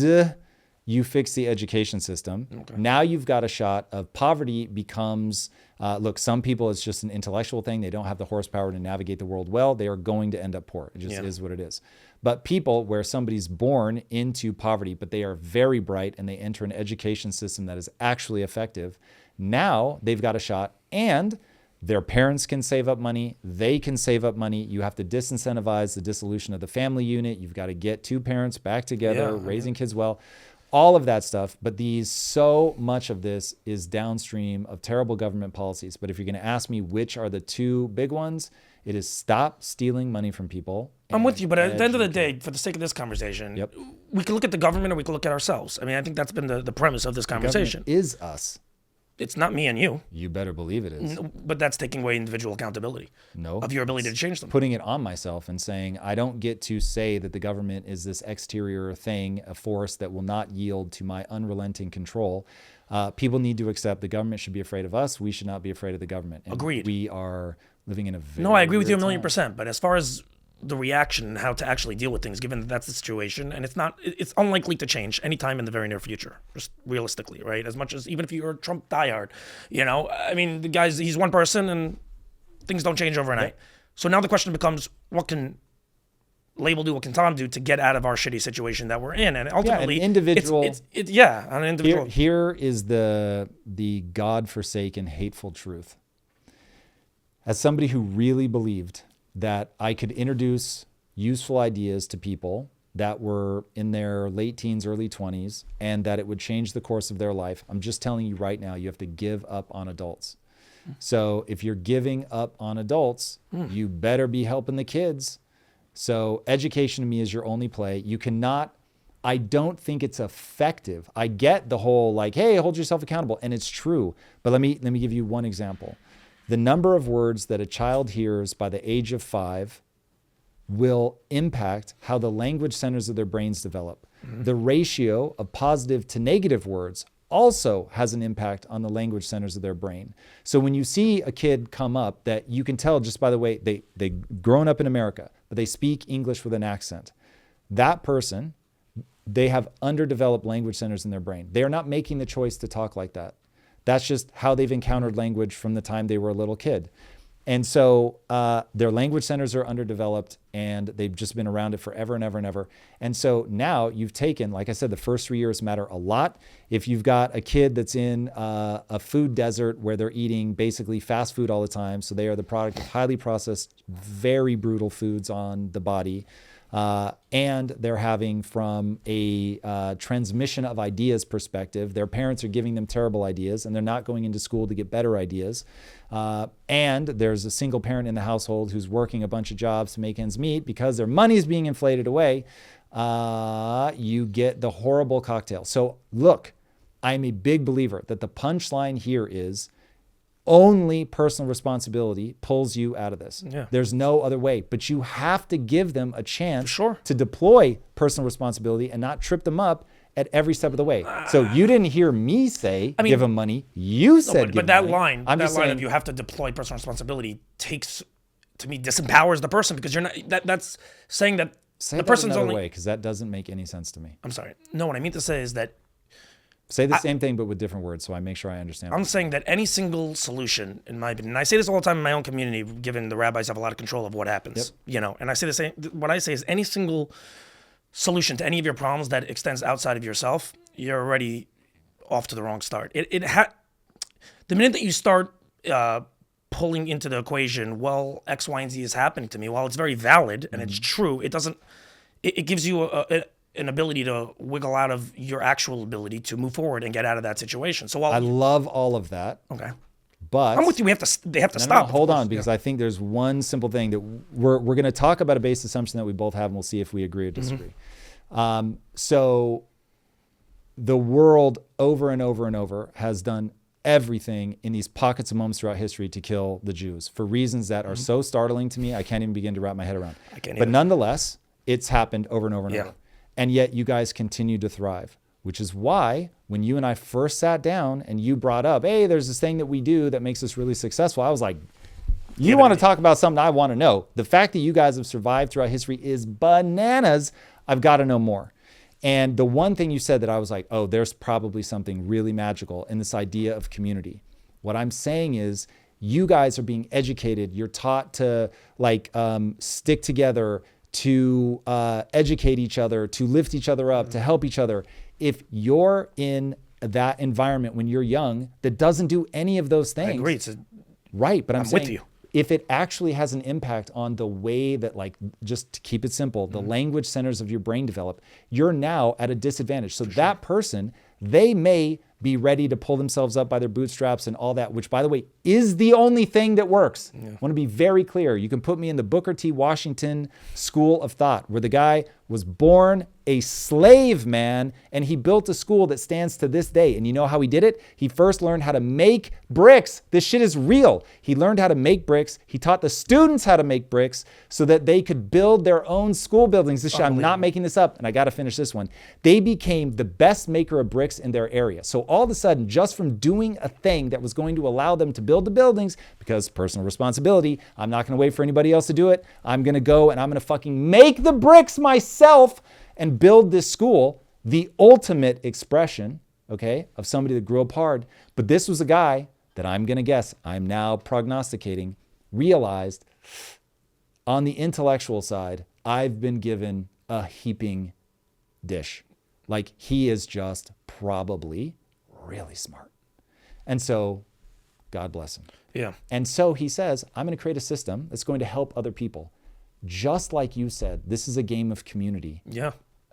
you fix the education system, now you've got a shot of poverty becomes, look, some people it's just an intellectual thing. They don't have the horsepower to navigate the world well. They are going to end up poor. It just is what it is. But people where somebody's born into poverty, but they are very bright and they enter an education system that is actually effective, now they've got a shot and their parents can save up money. They can save up money. You have to disincentivize the dissolution of the family unit. You've got to get 2 parents back together, raising kids well, all of that stuff. But so much of this is downstream of terrible government policies. But if you're going to ask me which are the 2 big ones, it is stop stealing money from people. I'm with you, but at the end of the day, for the sake of this conversation, we can look at the government or we can look at ourselves. I mean, I think that's been the premise of this conversation. The government is us. It's not me and you. You better believe it is. No, but that's taking away individual accountability. No. Of your ability to change them. Putting it on myself and saying, I don't get to say that the government is this exterior thing, a force that will not yield to my unrelenting control. People need to accept the government should be afraid of us. We should not be afraid of the government. And agreed. We are living in a very No, I agree with you 1,000,000%. But as far as the reaction and how to actually deal with things, given that that's the situation, and it's unlikely to change anytime in the very near future, just realistically, right? As much as, even if you're a Trump diehard, I mean, the guy's, he's one person and things don't change overnight. Right. So now the question becomes, what can Label do, what can Tom do to get out of our shitty situation that we're in? And ultimately, an individual, on an individual. Here is the God-forsaken, hateful truth. As somebody who really believed that I could introduce useful ideas to people that were in their late teens, early 20s, and that it would change the course of their life, I'm just telling you right now, you have to give up on adults. So if you're giving up on adults, you better be helping the kids. So education to me is your only play. You cannot, I don't think it's effective. I get the whole hey, hold yourself accountable. And it's true. But let me give you one example. The number of words that a child hears by the age of 5 will impact how the language centers of their brains develop. The ratio of positive to negative words also has an impact on the language centers of their brain. So when you see a kid come up that you can tell just by the way they grown up in America, but they speak English with an accent, that person, they have underdeveloped language centers in their brain. They are not making the choice to talk like that. That's just how they've encountered language from the time they were a little kid. And so their language centers are underdeveloped and they've just been around it forever and ever and ever. And so now you've taken, like I said, the first 3 years matter a lot. If you've got a kid that's in a food desert where they're eating basically fast food all the time, so they are the product of highly processed, very brutal foods on the body, and they're having, from a transmission of ideas perspective, their parents are giving them terrible ideas and they're not going into school to get better ideas. And there's a single parent in the household who's working a bunch of jobs to make ends meet because their money is being inflated away. You get the horrible cocktail. So look, I'm a big believer that the punchline here is only personal responsibility pulls you out of this. Yeah. There's no other way, but you have to give them a chance to deploy personal responsibility and not trip them up at every step of the way. So you didn't hear me say, give them money. You said, but give that them money. line, of you have to deploy personal responsibility takes, to me, disempowers the person, because you're not. That's saying that say the that person's another only. way, because that doesn't make any sense to me. I'm sorry. No, what I mean to say is that Say the same thing, but with different words, so I make sure I understand. I'm saying that any single solution, in my opinion, and I say this all the time in my own community, given the rabbis have a lot of control of what happens, and I say the same. What I say is any single solution to any of your problems that extends outside of yourself, you're already off to the wrong start. The minute that you start pulling into the equation, well, X, Y, and Z is happening to me. While it's very valid and it's true, it doesn't. It gives you an ability to wiggle out of your actual ability to move forward and get out of that situation. So while I love all of that. Okay. But I'm with you. They have to stop. No, hold on, because I think there's one simple thing that we're going to talk about, a base assumption that we both have, and we'll see if we agree or disagree. So the world over and over and over has done everything in these pockets of moments throughout history to kill the Jews for reasons that are so startling to me, I can't even begin to wrap my head around. But nonetheless, it's happened over and over and over. And yet you guys continue to thrive, which is why when you and I first sat down and you brought up, hey, there's this thing that we do that makes us really successful, I was like, you want to talk about something I want to know. The fact that you guys have survived throughout history is bananas. I've got to know more. And the one thing you said that I was like, oh, there's probably something really magical in this idea of community. What I'm saying is you guys are being educated. You're taught to stick together, to educate each other, to lift each other up, to help each other. If you're in that environment when you're young that doesn't do any of those things. I agree. Right, but I'm saying, with you. If it actually has an impact on the way that, just to keep it simple, the language centers of your brain develop, you're now at a disadvantage. So that person, they may be ready to pull themselves up by their bootstraps and all that, which, by the way, is the only thing that works. I want to be very clear. You can put me in the Booker T. Washington school of thought, where the guy was born a slave man, and he built a school that stands to this day. And you know how he did it? He first learned how to make bricks. This shit is real. He learned how to make bricks. He taught the students how to make bricks so that they could build their own school buildings. This shit, I'm not making this up, and I got to finish this one. They became the best maker of bricks in their area. So all of a sudden, just from doing a thing that was going to allow them to build the buildings, because personal responsibility, I'm not going to wait for anybody else to do it. I'm going to go and I'm going to fucking make the bricks myself and build this school, the ultimate expression, okay, of somebody that grew up hard. But this was a guy that I'm going to guess, I'm now prognosticating, realized on the intellectual side, I've been given a heaping dish. Like, he is just probably really smart. And so, God bless him. Yeah. And so he says, I'm going to create a system that's going to help other people. Just like you said, this is a game of community. Yeah.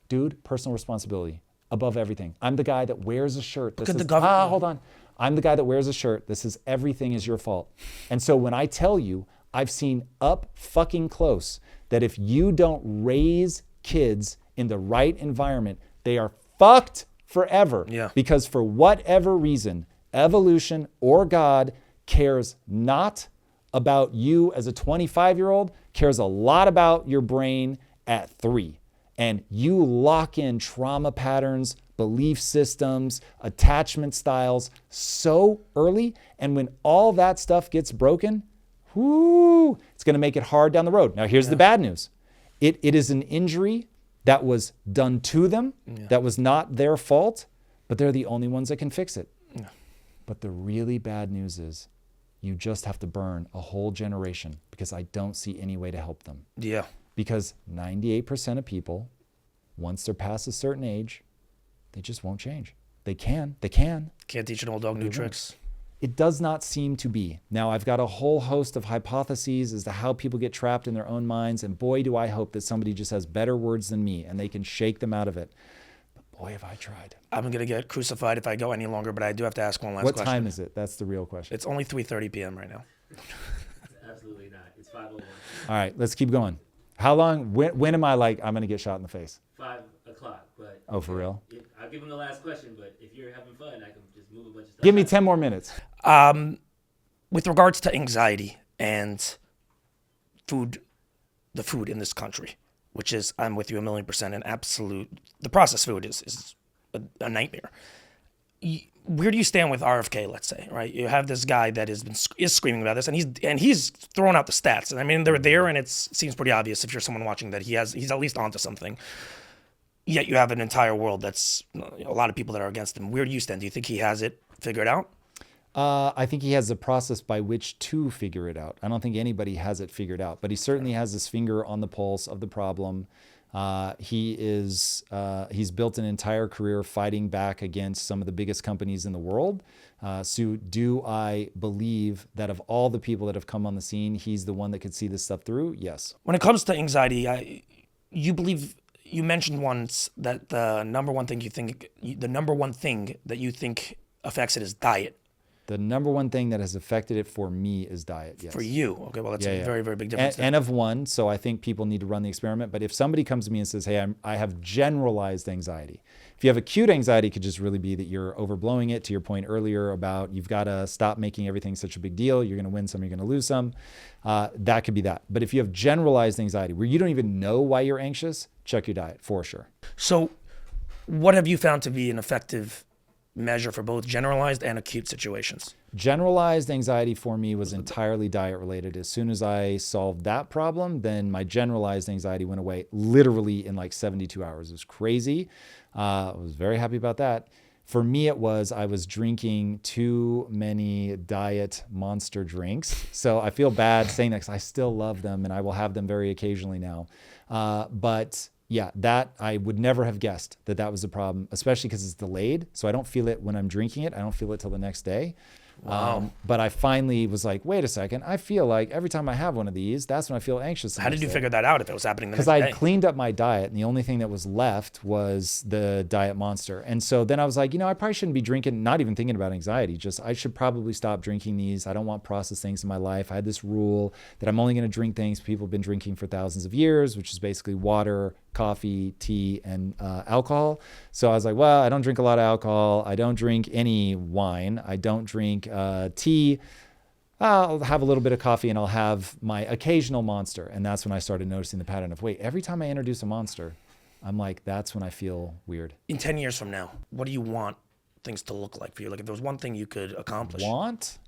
Dude, personal responsibility above everything. I'm the guy that wears a shirt that says, hold on. I'm the guy that wears a shirt that says everything is your fault. And so when I tell you, I've seen up fucking close that if you don't raise kids in the right environment, they are fucked forever. Yeah. Because for whatever reason, evolution or God cares not about you as a 25-year-old, cares a lot about your brain at 3. And you lock in trauma patterns, belief systems, attachment styles so early. And when all that stuff gets broken, it's going to make it hard down the road. Now, here's the bad news. It is an injury that was done to them, that was not their fault, but they're the only ones that can fix it. Yeah. But the really bad news is you just have to burn a whole generation, because I don't see any way to help them. Yeah. Because 98% of people, once they're past a certain age, they just won't change. They can. Can't teach an old dog new tricks. It does not seem to be. Now, I've got a whole host of hypotheses as to how people get trapped in their own minds, and boy, do I hope that somebody just has better words than me and they can shake them out of it. But boy, have I tried. I'm going to get crucified if I go any longer, but I do have to ask one last question. What time is it? That's the real question. It's only 3:30 p.m. right now. Absolutely not. It's 5:01. All right, let's keep going. How long, when am I I'm going to get shot in the face? 5 o'clock, but... Oh, for real? I'll give him the last question, but if you're having fun, I can just move a bunch of stuff. Give me 10 more minutes. With regards to anxiety and the food in this country, which is, I'm with you 1,000,000%, and absolute, the processed food is a nightmare. Where do you stand with RFK, let's say, right? You have this guy that is screaming about this, and he's throwing out the stats. And I mean, they're there, and it seems pretty obvious if you're someone watching that he's at least onto something. Yet you have an entire world that's a lot of people that are against him. Where do you stand? Do you think he has it figured out? I think he has a process by which to figure it out. I don't think anybody has it figured out, but he certainly has his finger on the pulse of the problem. He's built an entire career fighting back against some of the biggest companies in the world. So do I believe that of all the people that have come on the scene, he's the one that could see this stuff through? Yes. When it comes to anxiety, you mentioned once that the number one thing that you think affects it is diet. The number one thing that has affected it for me is diet. Yes. For you. Okay, well, that's a very, very big difference. And of one, so I think people need to run the experiment. But if somebody comes to me and says, hey, I have generalized anxiety. If you have acute anxiety, it could just really be that you're overblowing it, to your point earlier about you've got to stop making everything such a big deal. You're going to win some, you're going to lose some. That could be that. But if you have generalized anxiety where you don't even know why you're anxious, check your diet for sure. So what have you found to be an effective measure for both generalized and acute situations? Generalized anxiety for me was entirely diet related. As soon as I solved that problem, then my generalized anxiety went away literally in like 72 hours. It was crazy. I was very happy about that. For me, I was drinking too many diet Monster drinks. So I feel bad saying that because I still love them and I will have them very occasionally now. But yeah, that I would never have guessed that was the problem, especially because it's delayed. So I don't feel it when I'm drinking it. I don't feel it till the next day. Wow. But I finally was like, wait a second. I feel like every time I have one of these, that's when I feel anxious. How did you figure that out if it was happening the next day? day? Because I cleaned up my diet and the only thing that was left was the diet Monster. And so then I was like, I probably shouldn't be drinking, not even thinking about anxiety. Just I should probably stop drinking these. I don't want processed things in my life. I had this rule that I'm only going to drink things people have been drinking for thousands of years, which is basically water, coffee, tea, and alcohol. So I was like, well, I don't drink a lot of alcohol. I don't drink any wine. I don't drink tea. I'll have a little bit of coffee and I'll have my occasional Monster. And that's when I started noticing the pattern of, wait, every time I introduce a Monster, I'm like, that's when I feel weird. In 10 years from now, what do you want things to look like for you? Like if there was one thing you could accomplish. Want?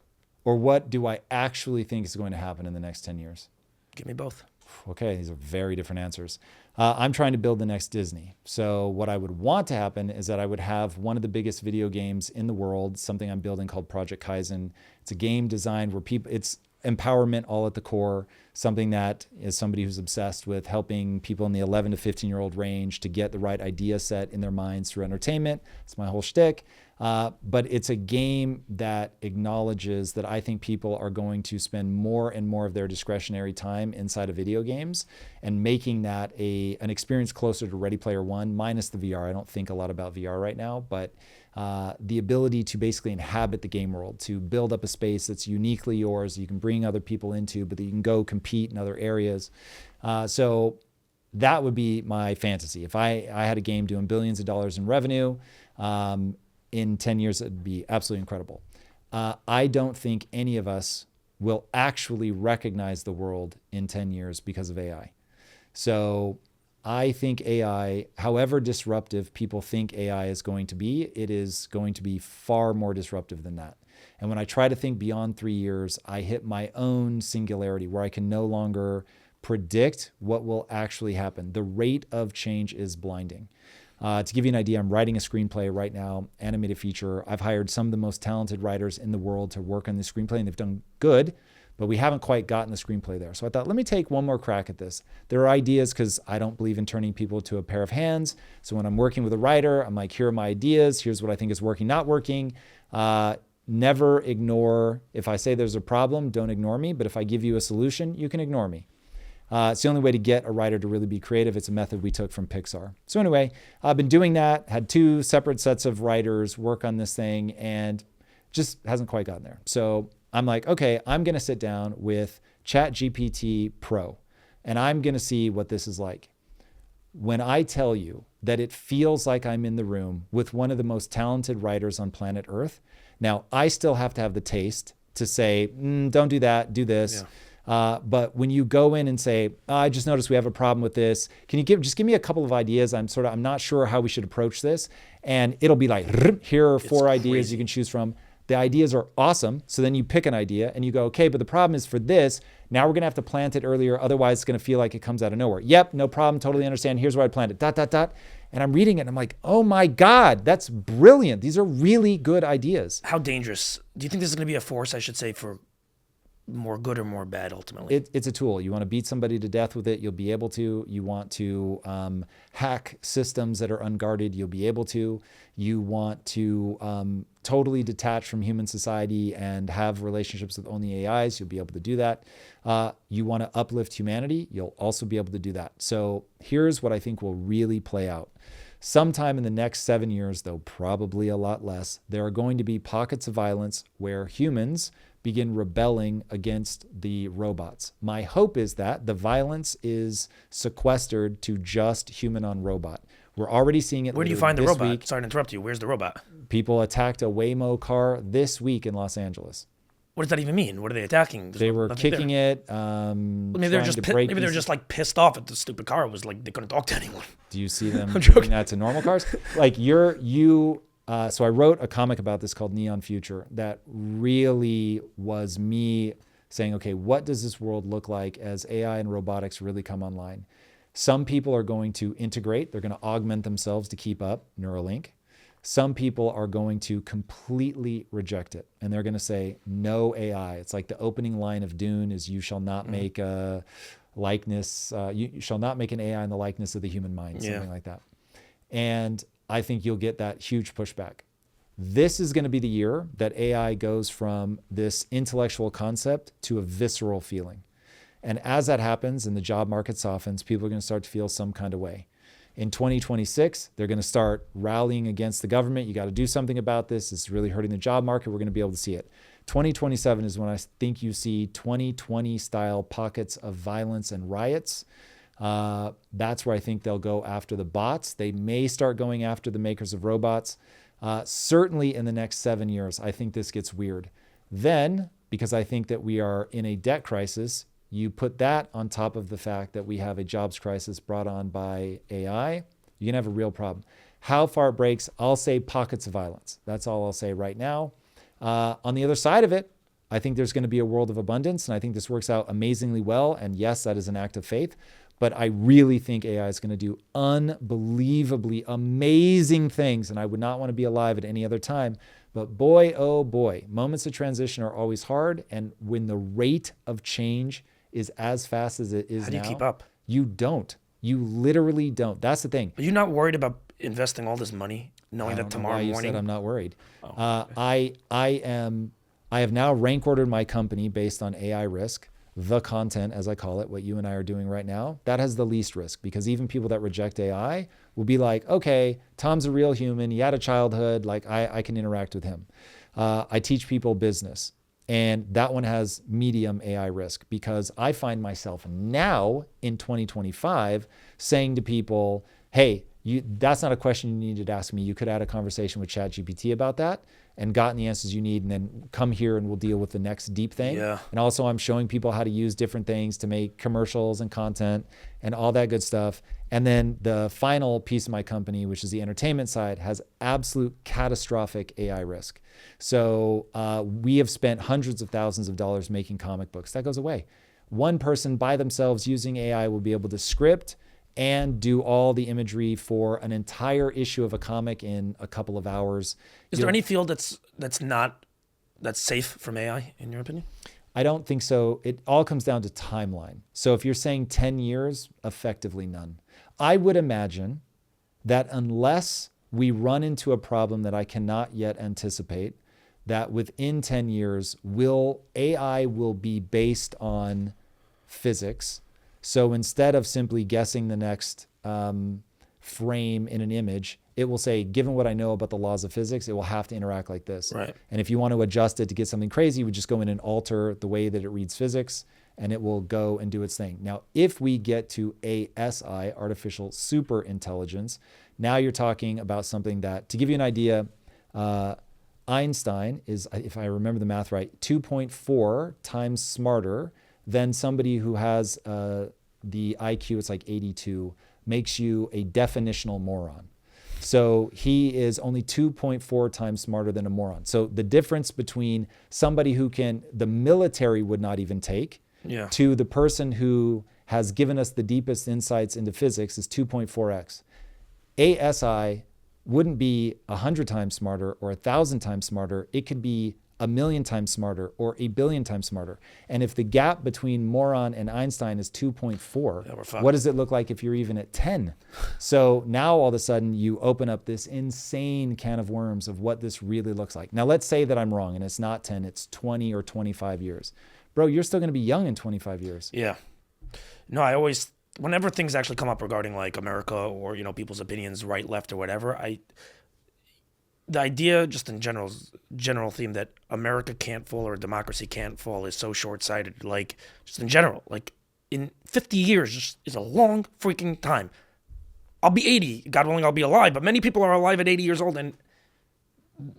Or what do I actually think is going to happen in the next 10 years? Give me both. Okay, these are very different answers. I'm trying to build the next Disney. So what I would want to happen is that I would have one of the biggest video games in the world, something I'm building called Project Kaizen. It's a game designed where it's empowerment all at the core, something that is somebody who's obsessed with helping people in the 11 to 15-year-old range to get the right idea set in their minds through entertainment. It's my whole shtick. But it's a game that acknowledges that I think people are going to spend more and more of their discretionary time inside of video games and making that an experience closer to Ready Player One, minus the VR. I don't think a lot about VR right now, but the ability to basically inhabit the game world, to build up a space that's uniquely yours, you can bring other people into, but that you can go compete in other areas. So that would be my fantasy. If I had a game doing billions of dollars in revenue, in 10 years, it'd be absolutely incredible. I don't think any of us will actually recognize the world in 10 years because of AI. So I think AI, however disruptive people think AI is going to be, it is going to be far more disruptive than that. And when I try to think beyond 3 years, I hit my own singularity where I can no longer predict what will actually happen. The rate of change is blinding. To give you an idea, I'm writing a screenplay right now, animated feature. I've hired some of the most talented writers in the world to work on this screenplay, and they've done good, but we haven't quite gotten the screenplay there. So I thought, let me take one more crack at this. There are ideas because I don't believe in turning people to a pair of hands. So when I'm working with a writer, I'm like, here are my ideas. Here's what I think is working, not working. Never ignore. If I say there's a problem, don't ignore me. But if I give you a solution, you can ignore me. It's the only way to get a writer to really be creative. It's a method we took from Pixar. So anyway, I've been doing that, had 2 separate sets of writers work on this thing, and just hasn't quite gotten there. So I'm like, okay, I'm going to sit down with ChatGPT Pro, and I'm going to see what this is like. When I tell you that it feels like I'm in the room with one of the most talented writers on planet Earth. Now, I still have to have the taste to say, don't do that, do this. But when you go in and say, I just noticed we have a problem with this. Can you just give me a couple of ideas? I'm not sure how we should approach this. And it'll be like, here are 4 ideas you can choose from. The ideas are awesome. So then you pick an idea and you go, okay, but the problem is for this, now we're going to have to plant it earlier. Otherwise it's going to feel like it comes out of nowhere. Yep, no problem. Totally understand. Here's where I'd plant it, ... And I'm reading it and I'm like, oh my God, that's brilliant. These are really good ideas. How dangerous? Do you think this is going to be a force, I should say, for more good or more bad ultimately? It's a tool. You want to beat somebody to death with it, you'll be able to. You want to hack systems that are unguarded, you'll be able to. You want to totally detach from human society and have relationships with only AIs, you'll be able to do that. You want to uplift humanity, you'll also be able to do that. So here's what I think will really play out. Sometime in the next 7 years, though probably a lot less, there are going to be pockets of violence where humans begin rebelling against the robots. My hope is that the violence is sequestered to just human on robot. We're already seeing it. Where do you find the robot? Week. Sorry to interrupt you. Where's the robot? People attacked a Waymo car this week in Los Angeles. What does that even mean? What are they attacking? They were kicking it. Maybe they're just like pissed off at the stupid car. It was like they couldn't talk to anyone. Do you see them doing that to normal cars? Like so I wrote a comic about this called Neon Future that really was me saying, okay, what does this world look like as AI and robotics really come online? Some people are going to integrate. They're going to augment themselves to keep up, Neuralink. Some people are going to completely reject it. And they're going to say, no AI. It's like the opening line of Dune is you shall not make a likeness. You shall not make an AI in the likeness of the human mind, something like that. And I think you'll get that huge pushback. This is going to be the year that AI goes from this intellectual concept to a visceral feeling. And as that happens and the job market softens, people are going to start to feel some kind of way. In 2026, they're going to start rallying against the government. You got to do something about this. It's really hurting the job market. We're going to be able to see it. 2027 is when I think you see 2020 style pockets of violence and riots. That's where I think they'll go after the bots. They may start going after the makers of robots. Certainly in the next 7 years, I think this gets weird. Then, because I think that we are in a debt crisis, you put that on top of the fact that we have a jobs crisis brought on by AI, you're going to have a real problem. How far it breaks, I'll say pockets of violence. That's all I'll say right now. On the other side of it, I think there's going to be a world of abundance, and I think this works out amazingly well. And yes, that is an act of faith. But I really think AI is going to do unbelievably amazing things, and I would not want to be alive at any other time. But boy, oh boy, moments of transition are always hard. And when the rate of change is as fast as it is now, how do you keep up? You don't. You literally don't. That's the thing. Are you not worried about investing all this money, knowing that tomorrow morning? You said I'm not worried. I have now rank ordered my company based on AI risk. The content, as I call it, what you and I are doing right now, that has the least risk, because even people that reject AI will be like, okay, Tom's a real human. He had a childhood. Like I can interact with him. I teach people business, and that one has medium AI risk, because I find myself now in 2025 saying to people, hey, that's not a question you needed to ask me. You could have had a conversation with ChatGPT about that and gotten the answers you need, and then come here and we'll deal with the next deep thing. Yeah. And also I'm showing people how to use different things to make commercials and content and all that good stuff. And then the final piece of my company, which is the entertainment side, has absolute catastrophic AI risk. So we have spent hundreds of thousands of dollars making comic books. That goes away. One person by themselves using AI will be able to script and do all the imagery for an entire issue of a comic in a couple of hours. Is there any field that's safe from AI, in your opinion? I don't think so. It all comes down to timeline. So if you're saying 10 years, effectively none. I would imagine that unless we run into a problem that I cannot yet anticipate, that within 10 years, AI will be based on physics. So instead of simply guessing the next frame in an image, it will say, given what I know about the laws of physics, it will have to interact like this. Right. And if you want to adjust it to get something crazy, you would just go in and alter the way that it reads physics, and it will go and do its thing. Now, if we get to ASI, artificial super intelligence, now you're talking about something that, to give you an idea, Einstein is, if I remember the math right, 2.4 times smarter then somebody who has the IQ, it's like 82, makes you a definitional moron. So he is only 2.4 times smarter than a moron. So the difference between somebody who the military would not even take, to the person who has given us the deepest insights into physics is 2.4x. ASI wouldn't be 100 times smarter or 1,000 times smarter. It could be 1,000,000 times smarter or 1,000,000,000 times smarter. And if the gap between moron and Einstein is 2.4, what does it look like if you're even at 10? So now all of a sudden you open up this insane can of worms of what this really looks like. Now let's say that I'm wrong and it's not 10, it's 20 or 25 years. Bro, you're still going to be young in 25 years. Yeah. No, I always, whenever things actually come up regarding like America or, you know, people's opinions, right, left, or whatever, the idea, just in general theme that America can't fall or democracy can't fall is so short-sighted. Like, just in general, like in 50 years just is a long freaking time. I'll be 80, God willing, I'll be alive, but many people are alive at 80 years old, and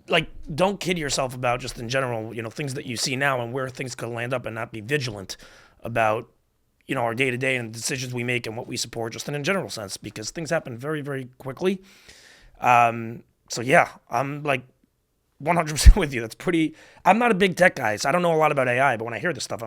like, don't kid yourself about just in general, you know, things that you see now and where things could land up, and not be vigilant about, you know, our day-to-day and the decisions we make and what we support, just in a general sense, because things happen very, very quickly. So yeah, I'm like 100% with you. That's pretty. I'm not a big tech guy, so I don't know a lot about AI. But when I hear this stuff,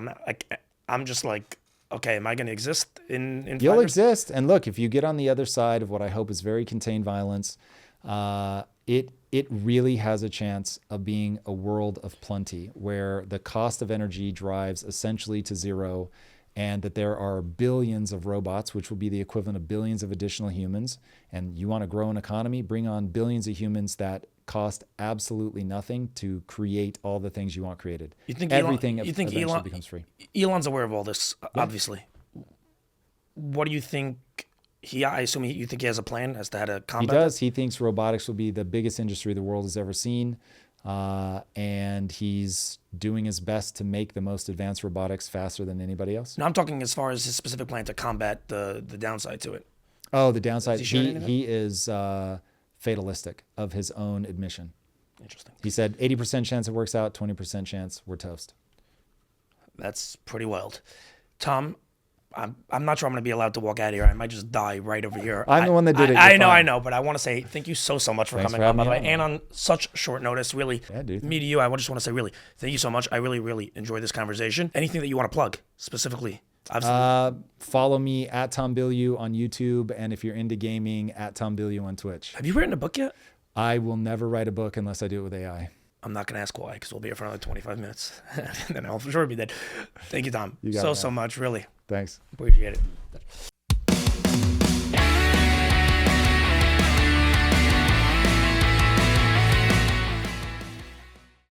I'm just like, okay, am I going to exist in 5 You'll years? exist. And look, if you get on the other side of what I hope is very contained violence, it really has a chance of being a world of plenty, where the cost of energy drives essentially to zero, and that there are billions of robots, which will be the equivalent of billions of additional humans. And you want to grow an economy, bring on billions of humans that cost absolutely nothing to create all the things you want created. You think everything eventually Elon becomes free? Elon's aware of all this, obviously. What do you think? I assume you think he has a plan as to how to combat He does. that? He thinks robotics will be the biggest industry the world has ever seen. And he's doing his best to make the most advanced robotics faster than anybody else. No, I'm talking as far as his specific plan to combat the downside to it. Oh, the downside. Has he shared anything? He is fatalistic of his own admission. Interesting. He said 80% chance it works out, 20% chance we're toast. That's pretty wild. Tom, I'm not sure I'm going to be allowed to walk out of here. I might just die right over here. I'm the one that did it. I You're fine. know, but I want to say thank you so much for Thanks coming for on, by having the me way, on. and on such short notice. Really, Yeah, dude. me to you, I just want to say really thank you so much. I really, really enjoyed this conversation. Anything that you want to plug specifically? Follow me at Tom Bilyeu on YouTube, and if you're into gaming, at Tom Bilyeu on Twitch. Have you written a book yet? I will never write a book unless I do it with AI. I'm not going to ask why, because we'll be here for another 25 minutes. And then I'll for sure be dead. Thank you, Tom. You got it, So man. much, really. Thanks. Appreciate it.